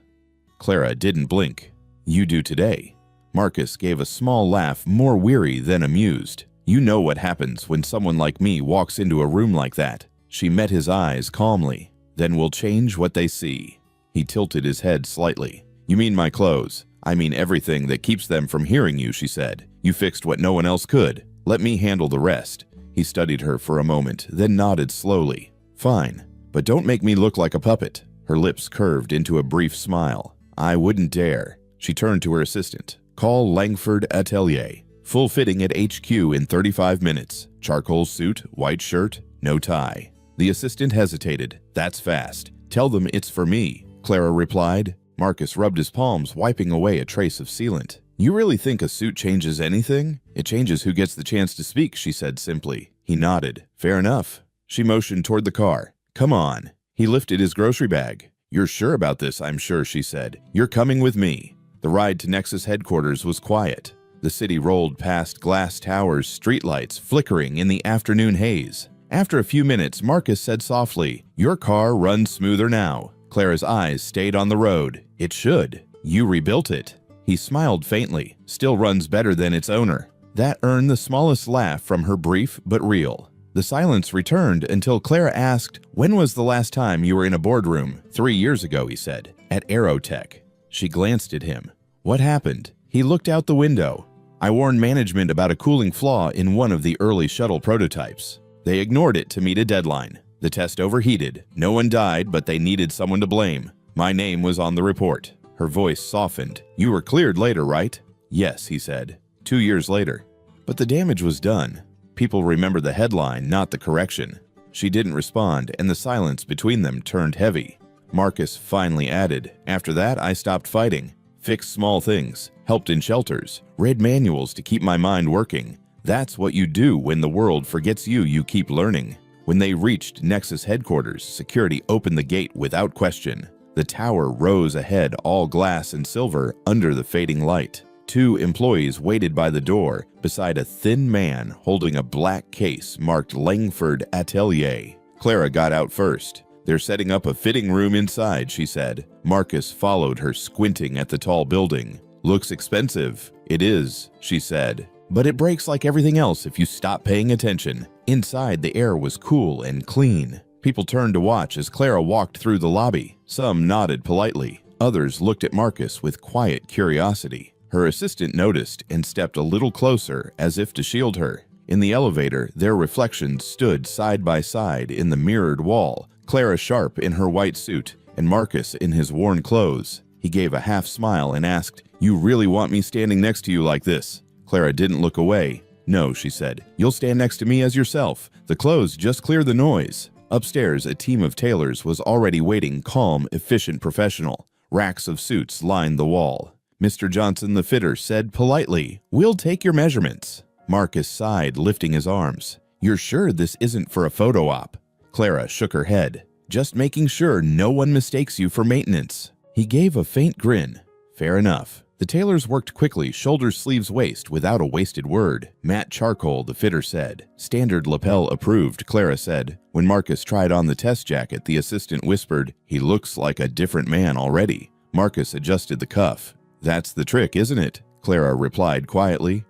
Clara didn't blink. You do today. Marcus gave a small laugh, more weary than amused. You know what happens when someone like me walks into a room like that. She met his eyes calmly. Then we'll change what they see. He tilted his head slightly. You mean my clothes? I mean everything that keeps them from hearing you, she said. You fixed what no one else could. Let me handle the rest. He studied her for a moment, then nodded slowly. Fine. But don't make me look like a puppet. Her lips curved into a brief smile. I wouldn't dare. She turned to her assistant. Call Langford Atelier. Full fitting at HQ in 35 minutes. Charcoal suit, white shirt, no tie. The assistant hesitated. That's fast. Tell them it's for me, Clara replied. Marcus rubbed his palms, wiping away a trace of sealant. You really think a suit changes anything? It changes who gets the chance to speak, she said simply. He nodded. Fair enough. She motioned toward the car. Come on. He lifted his grocery bag. You're sure about this, I'm sure, she said. You're coming with me. The ride to Nexus headquarters was quiet. The city rolled past glass towers, streetlights flickering in the afternoon haze. After a few minutes, Marcus said softly, Your car runs smoother now. Clara's eyes stayed on the road. It should. You rebuilt it. He smiled faintly. Still runs better than its owner. That earned the smallest laugh from her, brief but real. The silence returned until Clara asked, When was the last time you were in a boardroom? 3 years ago, he said. At Aerotech. She glanced at him. What happened? He looked out the window. I warned management about a cooling flaw in one of the early shuttle prototypes. They ignored it to meet a deadline. The test overheated. No one died, but they needed someone to blame. My name was on the report. Her voice softened. You were cleared later, right? Yes, he said. 2 years later. But the damage was done. People remember the headline, not the correction. She didn't respond, and the silence between them turned heavy. Marcus finally added, After that, I stopped fighting. Fixed small things. Helped in shelters. Read manuals to keep my mind working. That's what you do when the world forgets you. You keep learning. When they reached Nexus headquarters, security opened the gate without question. The tower rose ahead, all glass and silver, under the fading light. 2 employees waited by the door, beside a thin man holding a black case marked Langford Atelier. Clara got out first. They're setting up a fitting room inside, she said. Marcus followed her, squinting at the tall building. Looks expensive. It is, she said. But it breaks like everything else if you stop paying attention. Inside, the air was cool and clean. People turned to watch as Clara walked through the lobby. Some nodded politely. Others looked at Marcus with quiet curiosity. Her assistant noticed and stepped a little closer as if to shield her. In the elevator, their reflections stood side by side in the mirrored wall, Clara sharp in her white suit, and Marcus in his worn clothes. He gave a half smile and asked, "You really want me standing next to you like this?" Clara didn't look away. "No," she said. "You'll stand next to me as yourself. The clothes just clear the noise." Upstairs, a team of tailors was already waiting, calm, efficient, professional. Racks of suits lined the wall. Mr. Johnson, the fitter, said politely, "We'll take your measurements." Marcus sighed, lifting his arms. "You're sure this isn't for a photo op?" Clara shook her head. "Just making sure no one mistakes you for maintenance." He gave a faint grin. "Fair enough." The tailors worked quickly, shoulders, sleeves, waist, without a wasted word. "Matte charcoal," the fitter said. "Standard lapel approved," Clara said. When Marcus tried on the test jacket, the assistant whispered, "He looks like a different man already." Marcus adjusted the cuff. "That's the trick, isn't it?" Clara replied quietly.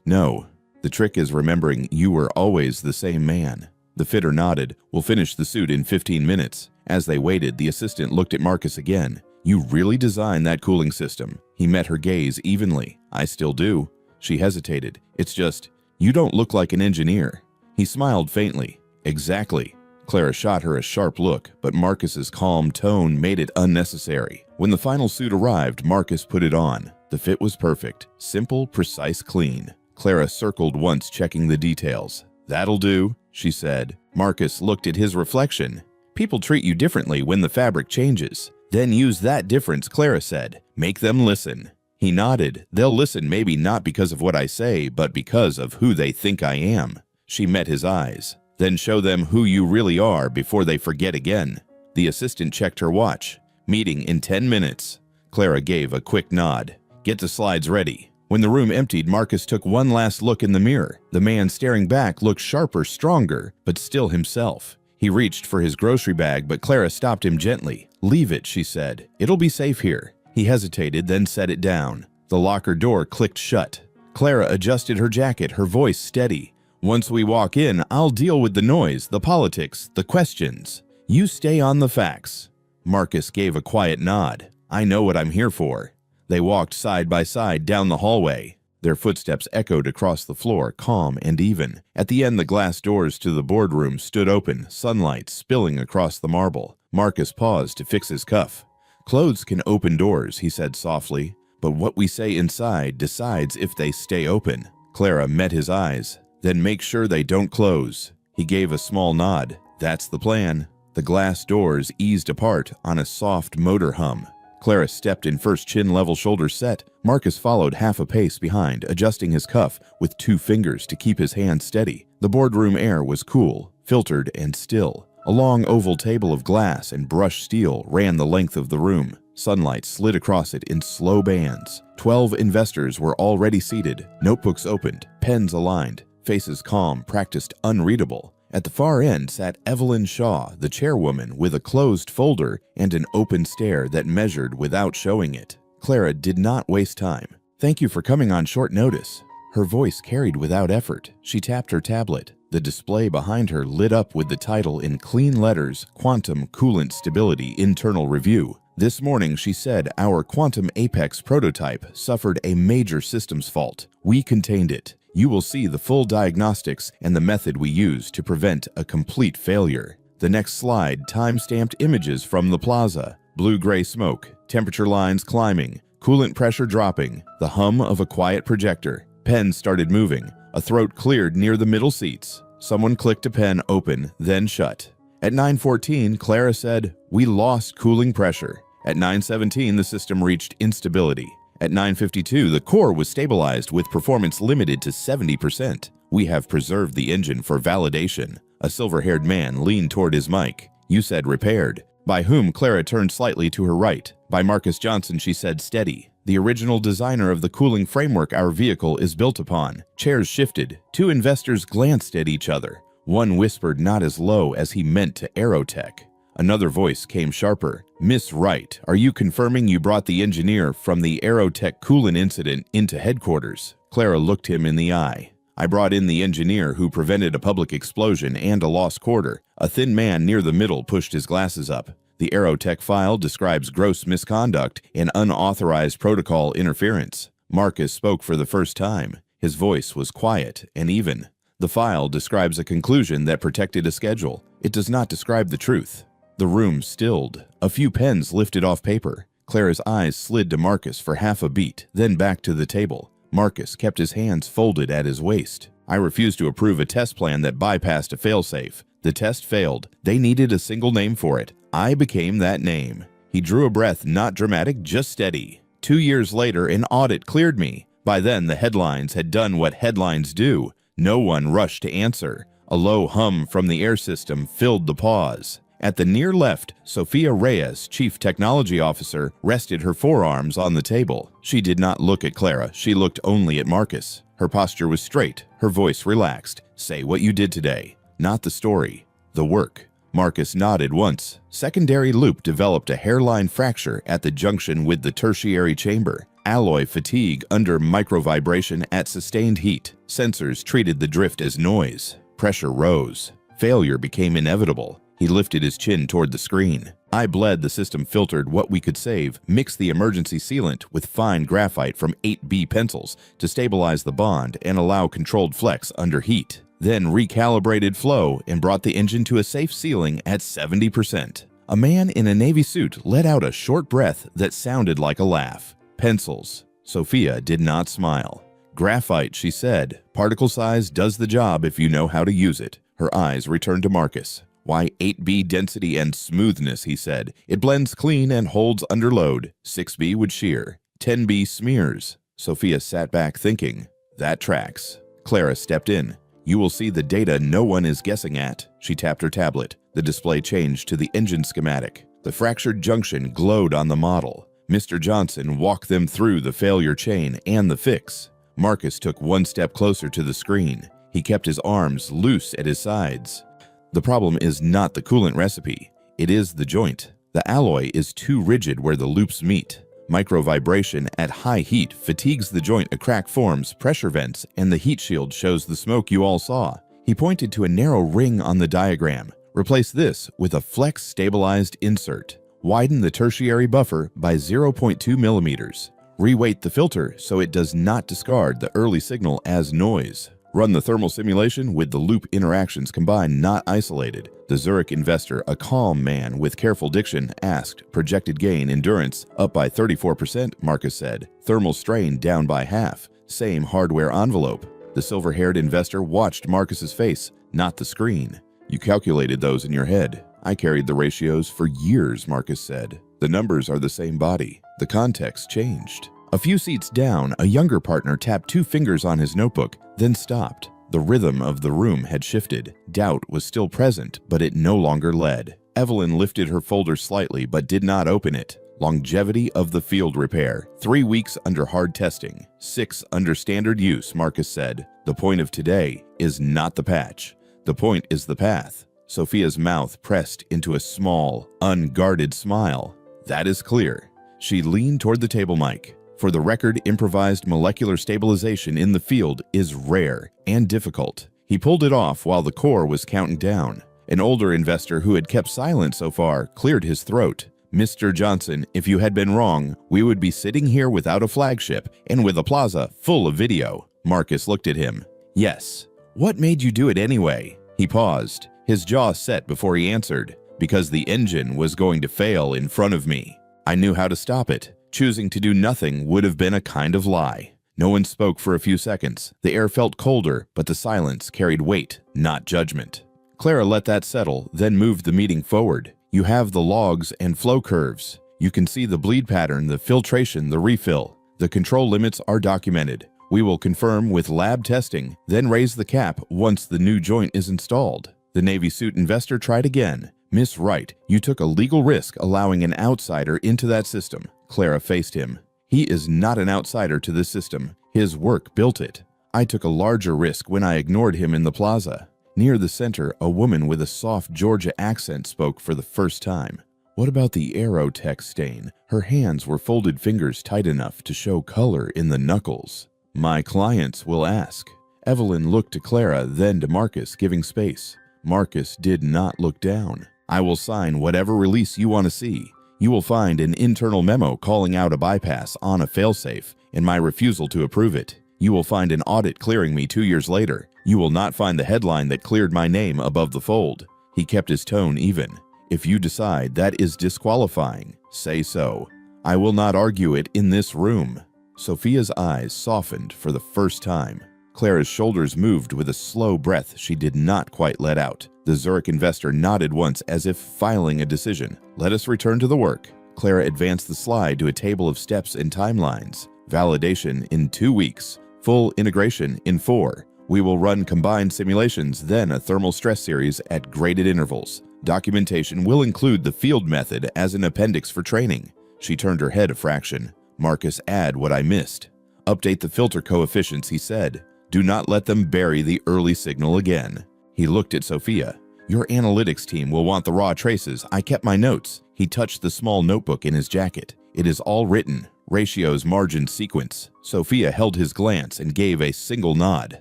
"No. The trick is remembering you were always the same man." The fitter nodded. "We'll finish the suit in 15 minutes. As they waited, the assistant looked at Marcus again. "You really designed that cooling system." He met her gaze evenly. "I still do." She hesitated. "It's just, you don't look like an engineer." He smiled faintly. "Exactly." Clara shot her a sharp look, but Marcus's calm tone made it unnecessary. When the final suit arrived, Marcus put it on. The fit was perfect. Simple, precise, clean. Clara circled once, checking the details. "That'll do," she said. Marcus looked at his reflection. "People treat you differently when the fabric changes." "Then use that difference," Clara said. "Make them listen." He nodded. "They'll listen maybe not because of what I say, but because of who they think I am." She met his eyes. "Then show them who you really are before they forget again." The assistant checked her watch. "Meeting in 10 minutes." Clara gave a quick nod. "Get the slides ready." When the room emptied, Marcus took one last look in the mirror. The man staring back looked sharper, stronger, but still himself. He reached for his grocery bag, but Clara stopped him gently. "Leave it," she said. "It'll be safe here." He hesitated, then set it down. The locker door clicked shut. Clara adjusted her jacket, her voice steady. "Once we walk in, I'll deal with the noise, the politics, the questions. You stay on the facts." Marcus gave a quiet nod. "I know what I'm here for." They walked side by side down the hallway. Their footsteps echoed across the floor, calm and even. At the end, the glass doors to the boardroom stood open, sunlight spilling across the marble. Marcus paused to fix his cuff. "Clothes can open doors," he said softly, "but what we say inside decides if they stay open." Clara met his eyes. "Then make sure they don't close." He gave a small nod. "That's the plan." The glass doors eased apart on a soft motor hum. Clara stepped in first, chin-level, shoulders set. Marcus followed half a pace behind, adjusting his cuff with 2 fingers to keep his hand steady. The boardroom air was cool, filtered, and still. A long oval table of glass and brushed steel ran the length of the room. Sunlight slid across it in slow bands. 12 investors were already seated, notebooks opened, pens aligned, faces calm, practiced unreadable. At the far end sat Evelyn Shaw, the chairwoman, with a closed folder and an open stare that measured without showing it. Clara did not waste time. "Thank you for coming on short notice." Her voice carried without effort. She tapped her tablet. The display behind her lit up with the title in clean letters, Quantum Coolant Stability Internal Review. This morning, she said, our Quantum Apex prototype suffered a major systems fault. We contained it. You will see the full diagnostics and the method we use to prevent a complete failure. The next slide time-stamped images from the plaza. Blue-gray smoke, temperature lines climbing, coolant pressure dropping, the hum of a quiet projector. Pens started moving. A throat cleared near the middle seats. Someone clicked a pen open, then shut. At 9:14, Clara said, "We lost cooling pressure." At 9:17, the system reached instability. At 9:52, the core was stabilized with performance limited to 70%. "We have preserved the engine for validation." A silver-haired man leaned toward his mic. "You said repaired." "By whom?" Clara turned slightly to her right. "By Marcus Johnson," she said, steady. "The original designer of the cooling framework our vehicle is built upon." Chairs shifted. 2 investors glanced at each other. One whispered not as low as he meant to Aerotech. Another voice came sharper. "Miss Wright, are you confirming you brought the engineer from the Aerotech coolant incident into headquarters?" Clara looked him in the eye. "I brought in the engineer who prevented a public explosion and a lost quarter." A thin man near the middle pushed his glasses up. "The Aerotech file describes gross misconduct and unauthorized protocol interference." Marcus spoke for the first time. His voice was quiet and even. "The file describes a conclusion that protected a schedule. It does not describe the truth." The room stilled. A few pens lifted off paper. Clara's eyes slid to Marcus for half a beat, then back to the table. Marcus kept his hands folded at his waist. I refused to approve a test plan that bypassed a failsafe. The test failed. They needed a single name for it. I became that name. He drew a breath, not dramatic, just steady. 2 years later, an audit cleared me. By then, the headlines had done what headlines do. No one rushed to answer. A low hum from the air system filled the pause. At the near left, Sophia Reyes, Chief Technology Officer, rested her forearms on the table. She did not look at Clara. She looked only at Marcus. Her posture was straight, her voice relaxed. Say what you did today. Not the story. The work. Marcus nodded once. Secondary loop developed a hairline fracture at the junction with the tertiary chamber. Alloy fatigue under microvibration at sustained heat. Sensors treated the drift as noise. Pressure rose. Failure became inevitable. He lifted his chin toward the screen. I bled. The system filtered what we could save, mixed the emergency sealant with fine graphite from 8B pencils to stabilize the bond and allow controlled flex under heat. Then recalibrated flow and brought the engine to a safe ceiling at 70%. A man in a navy suit let out a short breath that sounded like a laugh. Pencils. Sophia did not smile. Graphite, she said. Particle size does the job if you know how to use it. Her eyes returned to Marcus. Why 8B density and smoothness, he said. It blends clean and holds under load. 6B would shear. 10B smears. Sophia sat back thinking. That tracks. Clara stepped in. You will see the data no one is guessing at. She tapped her tablet. The display changed to the engine schematic. The fractured junction glowed on the model. Mr. Johnson walked them through the failure chain and the fix. Marcus took one step closer to the screen. He kept his arms loose at his sides. The problem is not the coolant recipe. It is the joint. The alloy is too rigid where the loops meet. Microvibration at high heat fatigues the joint. A crack forms, pressure vents, and the heat shield shows the smoke you all saw. He pointed to a narrow ring on the diagram. Replace this with a flex-stabilized insert. Widen the tertiary buffer by 0.2 millimeters. Reweight the filter so it does not discard the early signal as noise. Run the thermal simulation with the loop interactions combined, not isolated. The Zurich investor, a calm man with careful diction, asked. Projected gain, endurance, up by 34%, Marcus said. Thermal strain down by half. Same hardware envelope. The silver-haired investor watched Marcus's face, not the screen. You calculated those in your head. I carried the ratios for years, Marcus said. The numbers are the same body. The context changed. A few seats down, a younger partner tapped 2 fingers on his notebook, then stopped. The rhythm of the room had shifted. Doubt was still present, but it no longer led. Evelyn lifted her folder slightly, but did not open it. Longevity of the field repair. 3 weeks under hard testing. 6 under standard use, Marcus said. The point of today is not the patch. The point is the path. Sophia's mouth pressed into a small, unguarded smile. That is clear. She leaned toward the table mic. For the record, improvised molecular stabilization in the field is rare and difficult. He pulled it off while the core was counting down. An older investor who had kept silent so far cleared his throat. Mr. Johnson, if you had been wrong, we would be sitting here without a flagship and with a plaza full of video. Marcus looked at him. Yes. What made you do it anyway? He paused, his jaw set before he answered. Because the engine was going to fail in front of me. I knew how to stop it. Choosing to do nothing would have been a kind of lie. No one spoke for a few seconds. The air felt colder, but the silence carried weight, not judgment. Clara let that settle, then moved the meeting forward. You have the logs and flow curves. You can see the bleed pattern, the filtration, the refill. The control limits are documented. We will confirm with lab testing, then raise the cap once the new joint is installed. The Navy suit investor tried again. Miss Wright, you took a legal risk allowing an outsider into that system. Clara faced him. He is not an outsider to this system. His work built it. I took a larger risk when I ignored him in the plaza. Near the center, a woman with a soft Georgia accent spoke for the first time. What about the Aerotech stain? Her hands were folded fingers tight enough to show color in the knuckles. My clients will ask. Evelyn looked to Clara, then to Marcus, giving space. Marcus did not look down. I will sign whatever release you want to see. You will find an internal memo calling out a bypass on a failsafe and my refusal to approve it. You will find an audit clearing me 2 years later. You will not find the headline that cleared my name above the fold. He kept his tone even. If you decide that is disqualifying, say so. I will not argue it in this room." Sophia's eyes softened for the first time. Clara's shoulders moved with a slow breath she did not quite let out. The Zurich investor nodded once as if filing a decision. "Let us return to the work." Clara advanced the slide to a table of steps and timelines. Validation in 2 weeks. Full integration in 4. We will run combined simulations, then a thermal stress series at graded intervals. Documentation will include the field method as an appendix for training. She turned her head a fraction. "Marcus, add what I missed. Update the filter coefficients," he said. "Do not let them bury the early signal again." He looked at Sophia. "Your analytics team will want the raw traces. I kept my notes." He touched the small notebook in his jacket. "It is all written. Ratios, margin, sequence." Sophia held his glance and gave a single nod.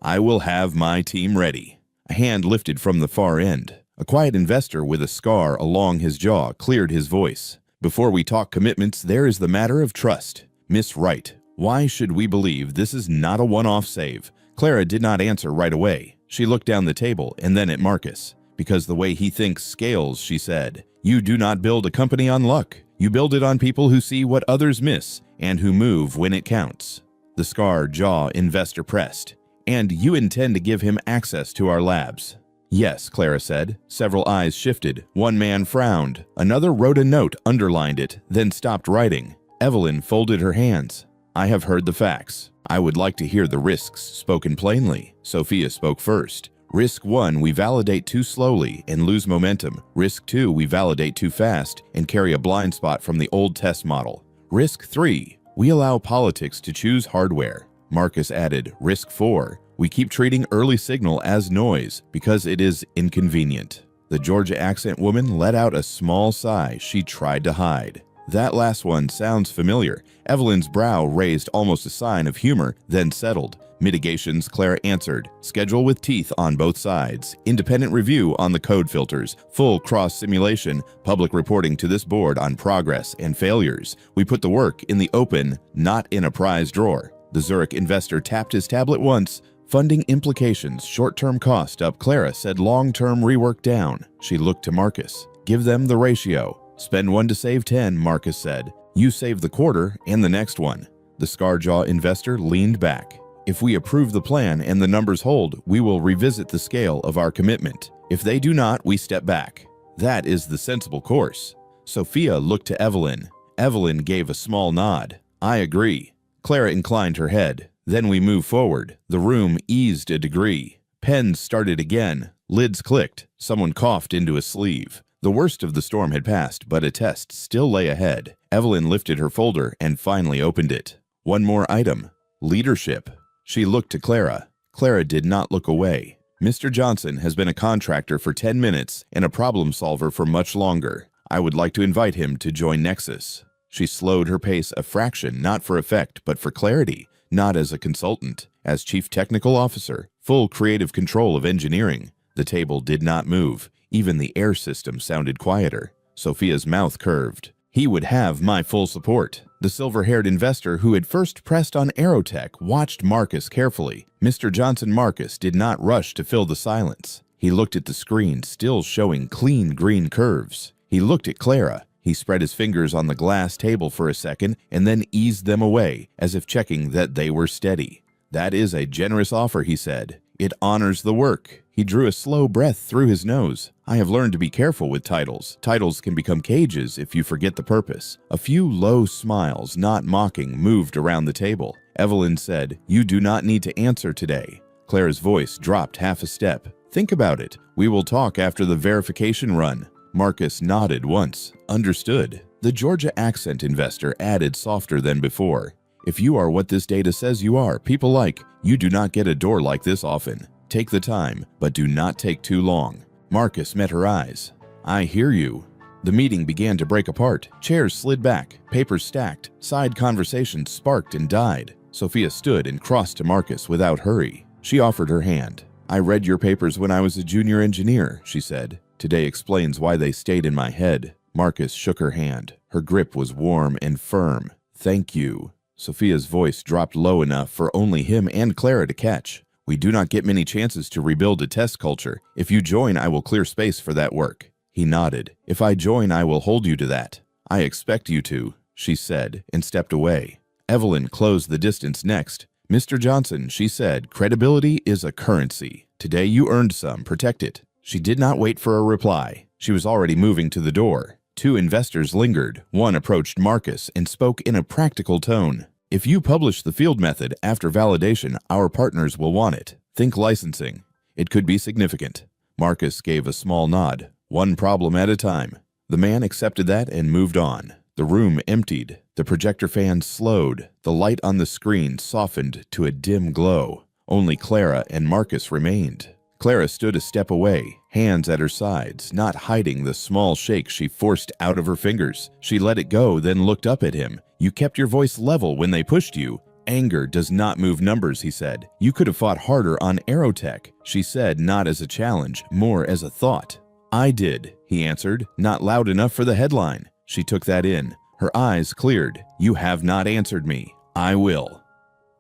"I will have my team ready." A hand lifted from the far end. A quiet investor with a scar along his jaw cleared his voice. "Before we talk commitments, there is the matter of trust. Miss Wright, why should we believe this is not a one-off save?" Clara did not answer right away. She looked down the table and then at Marcus. "Because the way he thinks scales," she said. "You do not build a company on luck. You build it on people who see what others miss and who move when it counts." The scar jaw investor pressed. "And you intend to give him access to our labs?" "Yes," Clara said. Several eyes shifted. One man frowned. Another wrote a note, underlined it, then stopped writing. Evelyn folded her hands. "I have heard the facts. I would like to hear the risks spoken plainly." Sophia spoke first. "Risk 1, we validate too slowly and lose momentum. Risk 2, we validate too fast and carry a blind spot from the old test model. Risk 3, we allow politics to choose hardware." Marcus added, "Risk 4, we keep treating early signal as noise because it is inconvenient." The Georgia accent woman let out a small sigh she tried to hide. "That last one sounds familiar." Evelyn's brow raised almost a sign of humor, then settled. "Mitigations," Clara answered. "Schedule with teeth on both sides. Independent review on the code filters. Full cross-simulation. Public reporting to this board on progress and failures. We put the work in the open, not in a prize drawer." The Zurich investor tapped his tablet once. "Funding implications, short-term cost up," Clara said. "Long-term rework down." She looked to Marcus. "Give them the ratio." "Spend 1 to save 10, Marcus said. "You save the quarter and the next one." The Scarjaw investor leaned back. "If we approve the plan and the numbers hold, we will revisit the scale of our commitment. If they do not, we step back. That is the sensible course." Sophia looked to Evelyn. Evelyn gave a small nod. "I agree." Clara inclined her head. "Then we move forward." The room eased a degree. Pens started again. Lids clicked. Someone coughed into a sleeve. The worst of the storm had passed, but a test still lay ahead. Evelyn lifted her folder and finally opened it. One more item. Leadership. She looked to Clara. Clara did not look away. "Mr. Johnson has been a contractor for 10 minutes and a problem solver for much longer. I would like to invite him to join Nexus." She slowed her pace a fraction, not for effect, but for clarity. Not as a consultant, as chief technical officer, full creative control of engineering. The table did not move. Even the air system sounded quieter. Sophia's mouth curved. "He would have my full support." The silver-haired investor who had first pressed on Aerotech watched Marcus carefully. Mr. Johnson Marcus did not rush to fill the silence. He looked at the screen, still showing clean green curves. He looked at Clara. He spread his fingers on the glass table for a second and then eased them away, as if checking that they were steady. "That is a generous offer," he said. "It honors the work." He drew a slow breath through his nose. "I have learned to be careful with titles. Titles can become cages if you forget the purpose." A few low smiles, not mocking, moved around the table. Evelyn said, "You do not need to answer today." Clara's voice dropped half a step. "Think about it. We will talk after the verification run." Marcus nodded once. "Understood." The Georgia accent investor added softer than before. "If you are what this data says you are, people like you do not get a door like this often. Take the time, but do not take too long." Marcus met her eyes. "I hear you." The meeting began to break apart. Chairs slid back, papers stacked, side conversations sparked and died. Sophia stood and crossed to Marcus without hurry. She offered her hand. "I read your papers when I was a junior engineer," she said. "Today explains why they stayed in my head." Marcus shook her hand. Her grip was warm and firm. "Thank you." Sophia's voice dropped low enough for only him and Clara to catch. "We do not get many chances to rebuild a test culture. If you join, I will clear space for that work." He nodded. "If I join, I will hold you to that." "I expect you to," she said, and stepped away. Evelyn closed the distance next. "Mr. Johnson," she said, "credibility is a currency. Today you earned some. Protect it." She did not wait for a reply. She was already moving to the door. Two investors lingered. One approached Marcus and spoke in a practical tone. "If you publish the field method after validation, our partners will want it. Think licensing. It could be significant." Marcus gave a small nod. "One problem at a time." The man accepted that and moved on. The room emptied. The projector fan slowed. The light on the screen softened to a dim glow. Only Clara and Marcus remained. Clara stood a step away, hands at her sides, not hiding the small shake she forced out of her fingers. She let it go, then looked up at him. "You kept your voice level when they pushed you." "Anger does not move numbers," he said. "You could have fought harder on Aerotech," she said, not as a challenge, more as a thought. "I did," he answered, "not loud enough for the headline." She took that in. Her eyes cleared. "You have not answered me." "I will,"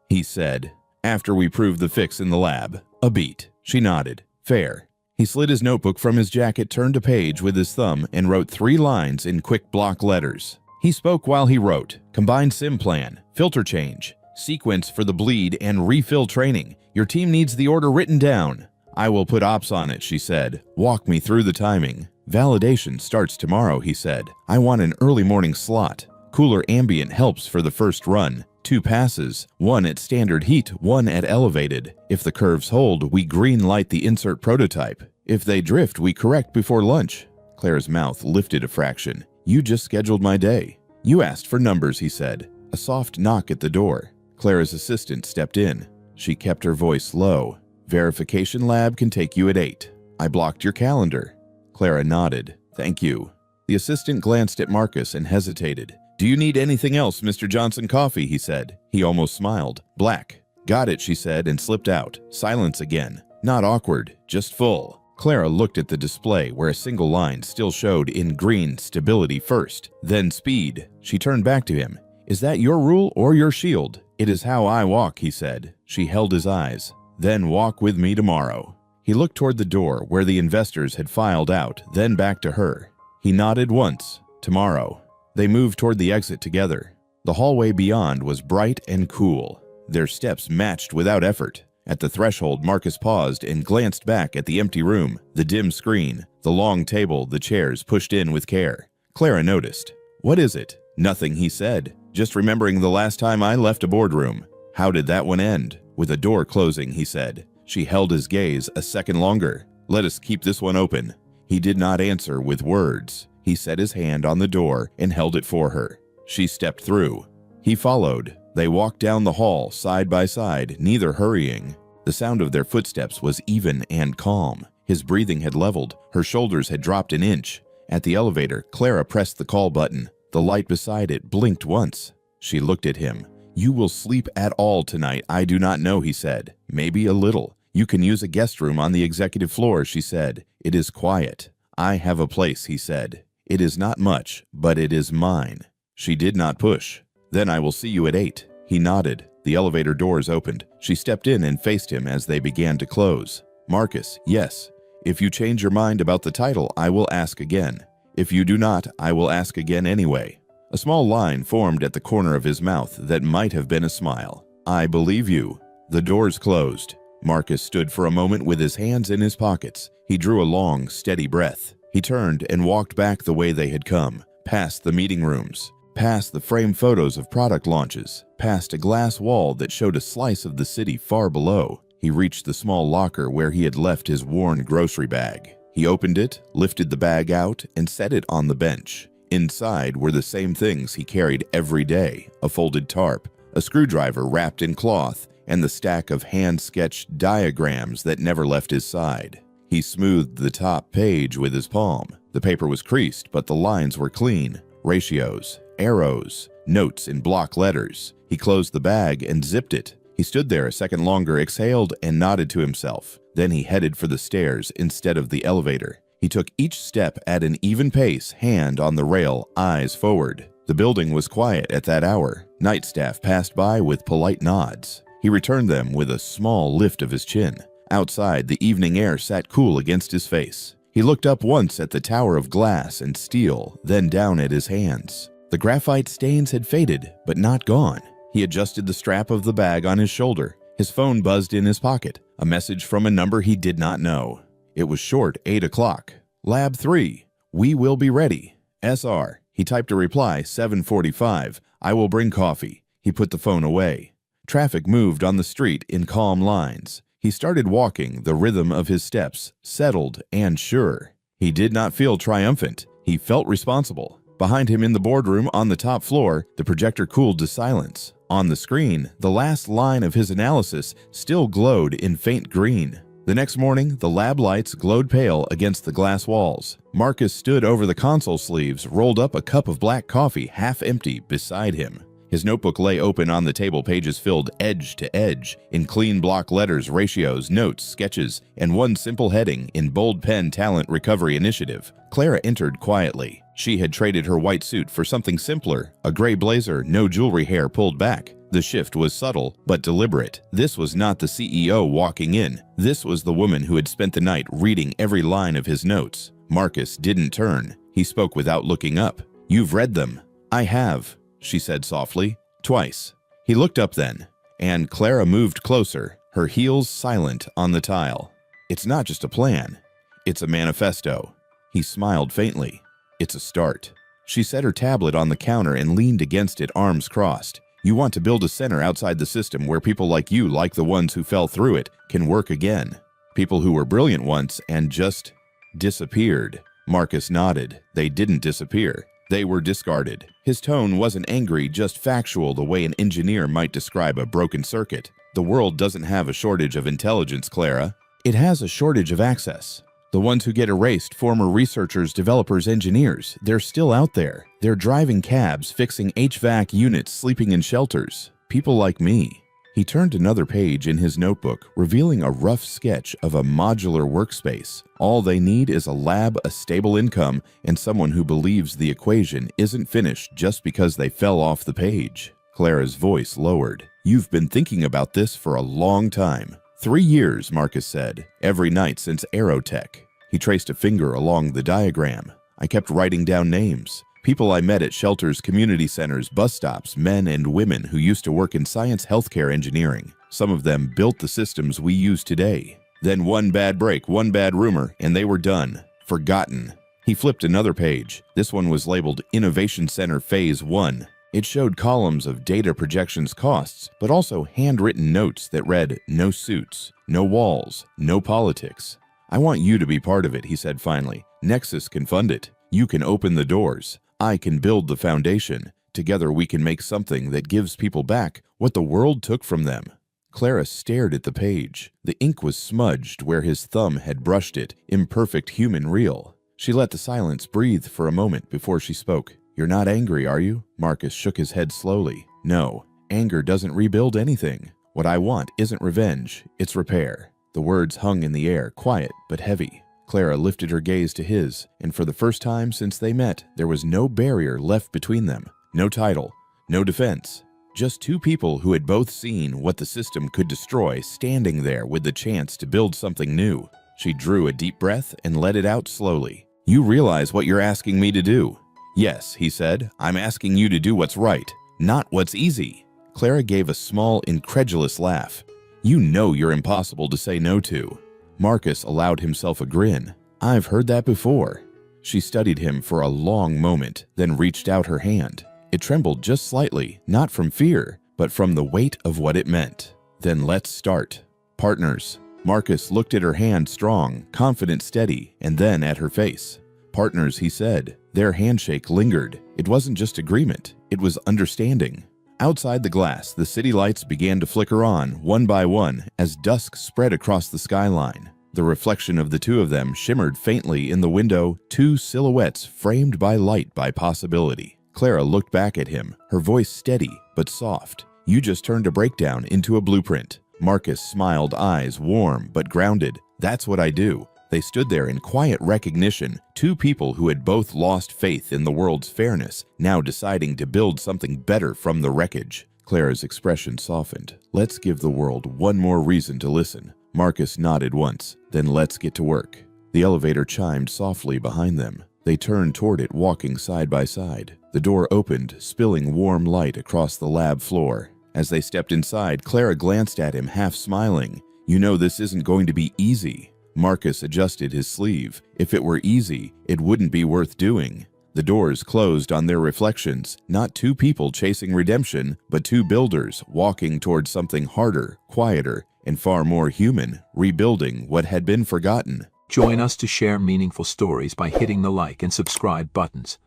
he said, "after we prove the fix in the lab." "A beat." She nodded. "Fair." He slid his notebook from his jacket, turned a page with his thumb, and wrote 3 lines in quick block letters. He spoke while he wrote. "Combined sim plan, filter change, sequence for the bleed, and refill training. Your team needs the order written down." "I will put ops on it," she said. "Walk me through the timing." "Validation starts tomorrow," he said. "I want an early morning slot. Cooler ambient helps for the first run. 2 passes, 1 at standard heat, 1 at elevated. If the curves hold, we green light the insert prototype. If they drift, we correct before lunch." Claire's mouth lifted a fraction. "You just scheduled my day." "You asked for numbers," he said. A soft knock at the door. Claire's assistant stepped in. She kept her voice low. "Verification lab can take you at 8. I blocked your calendar." Clara nodded. "Thank you." The assistant glanced at Marcus and hesitated. "Do you need anything else, Mr. Johnson? Coffee," he said. He almost smiled. "Black." "Got it," she said, and slipped out. Silence again. Not awkward, just full. Clara looked at the display where a single line still showed in green stability first, then speed. She turned back to him. "Is that your rule or your shield?" "It is how I walk," he said. She held his eyes. "Then walk with me tomorrow." He looked toward the door where the investors had filed out, then back to her. He nodded once. "Tomorrow." They moved toward the exit together. The hallway beyond was bright and cool. Their steps matched without effort. At the threshold, Marcus paused and glanced back at the empty room, the dim screen, the long table, the chairs pushed in with care. Clara noticed. "What is it?" "Nothing," he said. "Just remembering the last time I left a boardroom." "How did that one end?" "With a door closing," he said. She held his gaze a second longer. "Let us keep this one open." He did not answer with words. He set his hand on the door and held it for her. She stepped through. He followed. They walked down the hall side by side, neither hurrying. The sound of their footsteps was even and calm. His breathing had leveled. Her shoulders had dropped an inch. At the elevator, Clara pressed the call button. The light beside it blinked once. She looked at him. "You will sleep at all tonight, I do not know," he said. "Maybe a little. You can use a guest room on the executive floor," she said. "It is quiet." "I have a place," he said. "It is not much, but it is mine." She did not push. "Then I will see you at 8. He nodded. The elevator doors opened. She stepped in and faced him as they began to close. "Marcus, yes. If you change your mind about the title, I will ask again. If you do not, I will ask again anyway." A small line formed at the corner of his mouth that might have been a smile. "I believe you." The doors closed. Marcus stood for a moment with his hands in his pockets. He drew a long, steady breath. He turned and walked back the way they had come, past the meeting rooms, past the framed photos of product launches, past a glass wall that showed a slice of the city far below. He reached the small locker where he had left his worn grocery bag. He opened it, lifted the bag out, and set it on the bench. Inside were the same things he carried every day: a folded tarp, a screwdriver wrapped in cloth, and the stack of hand-sketched diagrams that never left his side. He smoothed the top page with his palm. The paper was creased, but the lines were clean. Ratios, arrows, notes in block letters. He closed the bag and zipped it. He stood there a second longer, exhaled, and nodded to himself. Then he headed for the stairs instead of the elevator. He took each step at an even pace, hand on the rail, eyes forward. The building was quiet at that hour. Night staff passed by with polite nods. He returned them with a small lift of his chin. Outside, the evening air sat cool against his face. He looked up once at the tower of glass and steel, then down at his hands. The graphite stains had faded, but not gone. He adjusted the strap of the bag on his shoulder. His phone buzzed in his pocket, a message from a number he did not know. It was short 8 o'clock. Lab 3. We will be ready. SR. He typed a reply, 7:45. I will bring coffee. He put the phone away. Traffic moved on the street in calm lines. He started walking, the rhythm of his steps, settled and sure. He did not feel triumphant. He felt responsible. Behind him in the boardroom on the top floor, the projector cooled to silence. On the screen, the last line of his analysis still glowed in faint green. The next morning, the lab lights glowed pale against the glass walls. Marcus stood over the console sleeves, rolled up a cup of black coffee half empty beside him. His notebook lay open on the table, pages filled edge to edge, in clean block letters, ratios, notes, sketches, and one simple heading in bold pen Talent Recovery Initiative. Clara entered quietly. She had traded her white suit for something simpler, a gray blazer, no jewelry, hair pulled back. The shift was subtle, but deliberate. This was not the CEO walking in. This was the woman who had spent the night reading every line of his notes. Marcus didn't turn. He spoke without looking up. You've read them. I have, she said softly. Twice. He looked up then, and Clara moved closer, her heels silent on the tile. It's not just a plan. It's a manifesto. He smiled faintly. It's a start. She set her tablet on the counter and leaned against it, arms crossed. You want to build a center outside the system where people like you, like the ones who fell through it, can work again. People who were brilliant once and just disappeared. Marcus nodded. They didn't disappear. They were discarded. His tone wasn't angry, just factual, the way an engineer might describe a broken circuit. The world doesn't have a shortage of intelligence, Clara. It has a shortage of access. The ones who get erased, former researchers, developers, engineers, they're still out there. They're driving cabs, fixing HVAC units, sleeping in shelters. People like me. He turned another page in his notebook, revealing a rough sketch of a modular workspace. All they need is a lab, a stable income, and someone who believes the equation isn't finished just because they fell off the page. Clara's voice lowered. You've been thinking about this for a long time. 3 years, Marcus said, every night since Aerotech. He traced a finger along the diagram. I kept writing down names. People I met at shelters, community centers, bus stops, men and women who used to work in science, healthcare, engineering. Some of them built the systems we use today. Then one bad break, one bad rumor, and they were done. Forgotten. He flipped another page. This one was labeled Innovation Center Phase 1. It showed columns of data projections costs, but also handwritten notes that read, no suits, no walls, no politics. I want you to be part of it, he said finally. Nexus can fund it. You can open the doors. I can build the foundation. Together we can make something that gives people back what the world took from them. Clara stared at the page. The ink was smudged where his thumb had brushed it, imperfect, human, real. She let the silence breathe for a moment before she spoke. You're not angry, are you? Marcus shook his head slowly. No, anger doesn't rebuild anything. What I want isn't revenge, it's repair. The words hung in the air, quiet but heavy. Clara lifted her gaze to his, and for the first time since they met, there was no barrier left between them. No title, no defense. Just two people who had both seen what the system could destroy, standing there with the chance to build something new. She drew a deep breath and let it out slowly. You realize what you're asking me to do? Yes, he said. I'm asking you to do what's right, not what's easy. Clara gave a small, incredulous laugh. You know you're impossible to say no to. Marcus allowed himself a grin. I've heard that before. She studied him for a long moment, then reached out her hand. It trembled just slightly, not from fear, but from the weight of what it meant. Then let's start. Partners. Marcus looked at her hand, strong, confident, steady, and then at her face. Partners, he said. Their handshake lingered. It wasn't just agreement, it was understanding. Outside the glass, the city lights began to flicker on, one by one, as dusk spread across the skyline. The reflection of the two of them shimmered faintly in the window, two silhouettes framed by light, by possibility. Clara looked back at him, her voice steady but soft. You just turned a breakdown into a blueprint. Marcus smiled, eyes warm but grounded. That's what I do. They stood there in quiet recognition, two people who had both lost faith in the world's fairness, now deciding to build something better from the wreckage. Clara's expression softened. Let's give the world one more reason to listen. Marcus nodded once, then let's get to work. The elevator chimed softly behind them. They turned toward it, walking side by side. The door opened, spilling warm light across the lab floor. As they stepped inside, Clara glanced at him, half smiling. "You know this isn't going to be easy." Marcus adjusted his sleeve. "If it were easy, it wouldn't be worth doing." The doors closed on their reflections, not two people chasing redemption, but two builders walking towards something harder, quieter, and far more human, rebuilding what had been forgotten. Join us to share meaningful stories by hitting the like and subscribe buttons.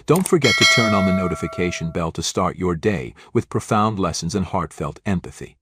Don't forget to turn on the notification bell to start your day with profound lessons and heartfelt empathy.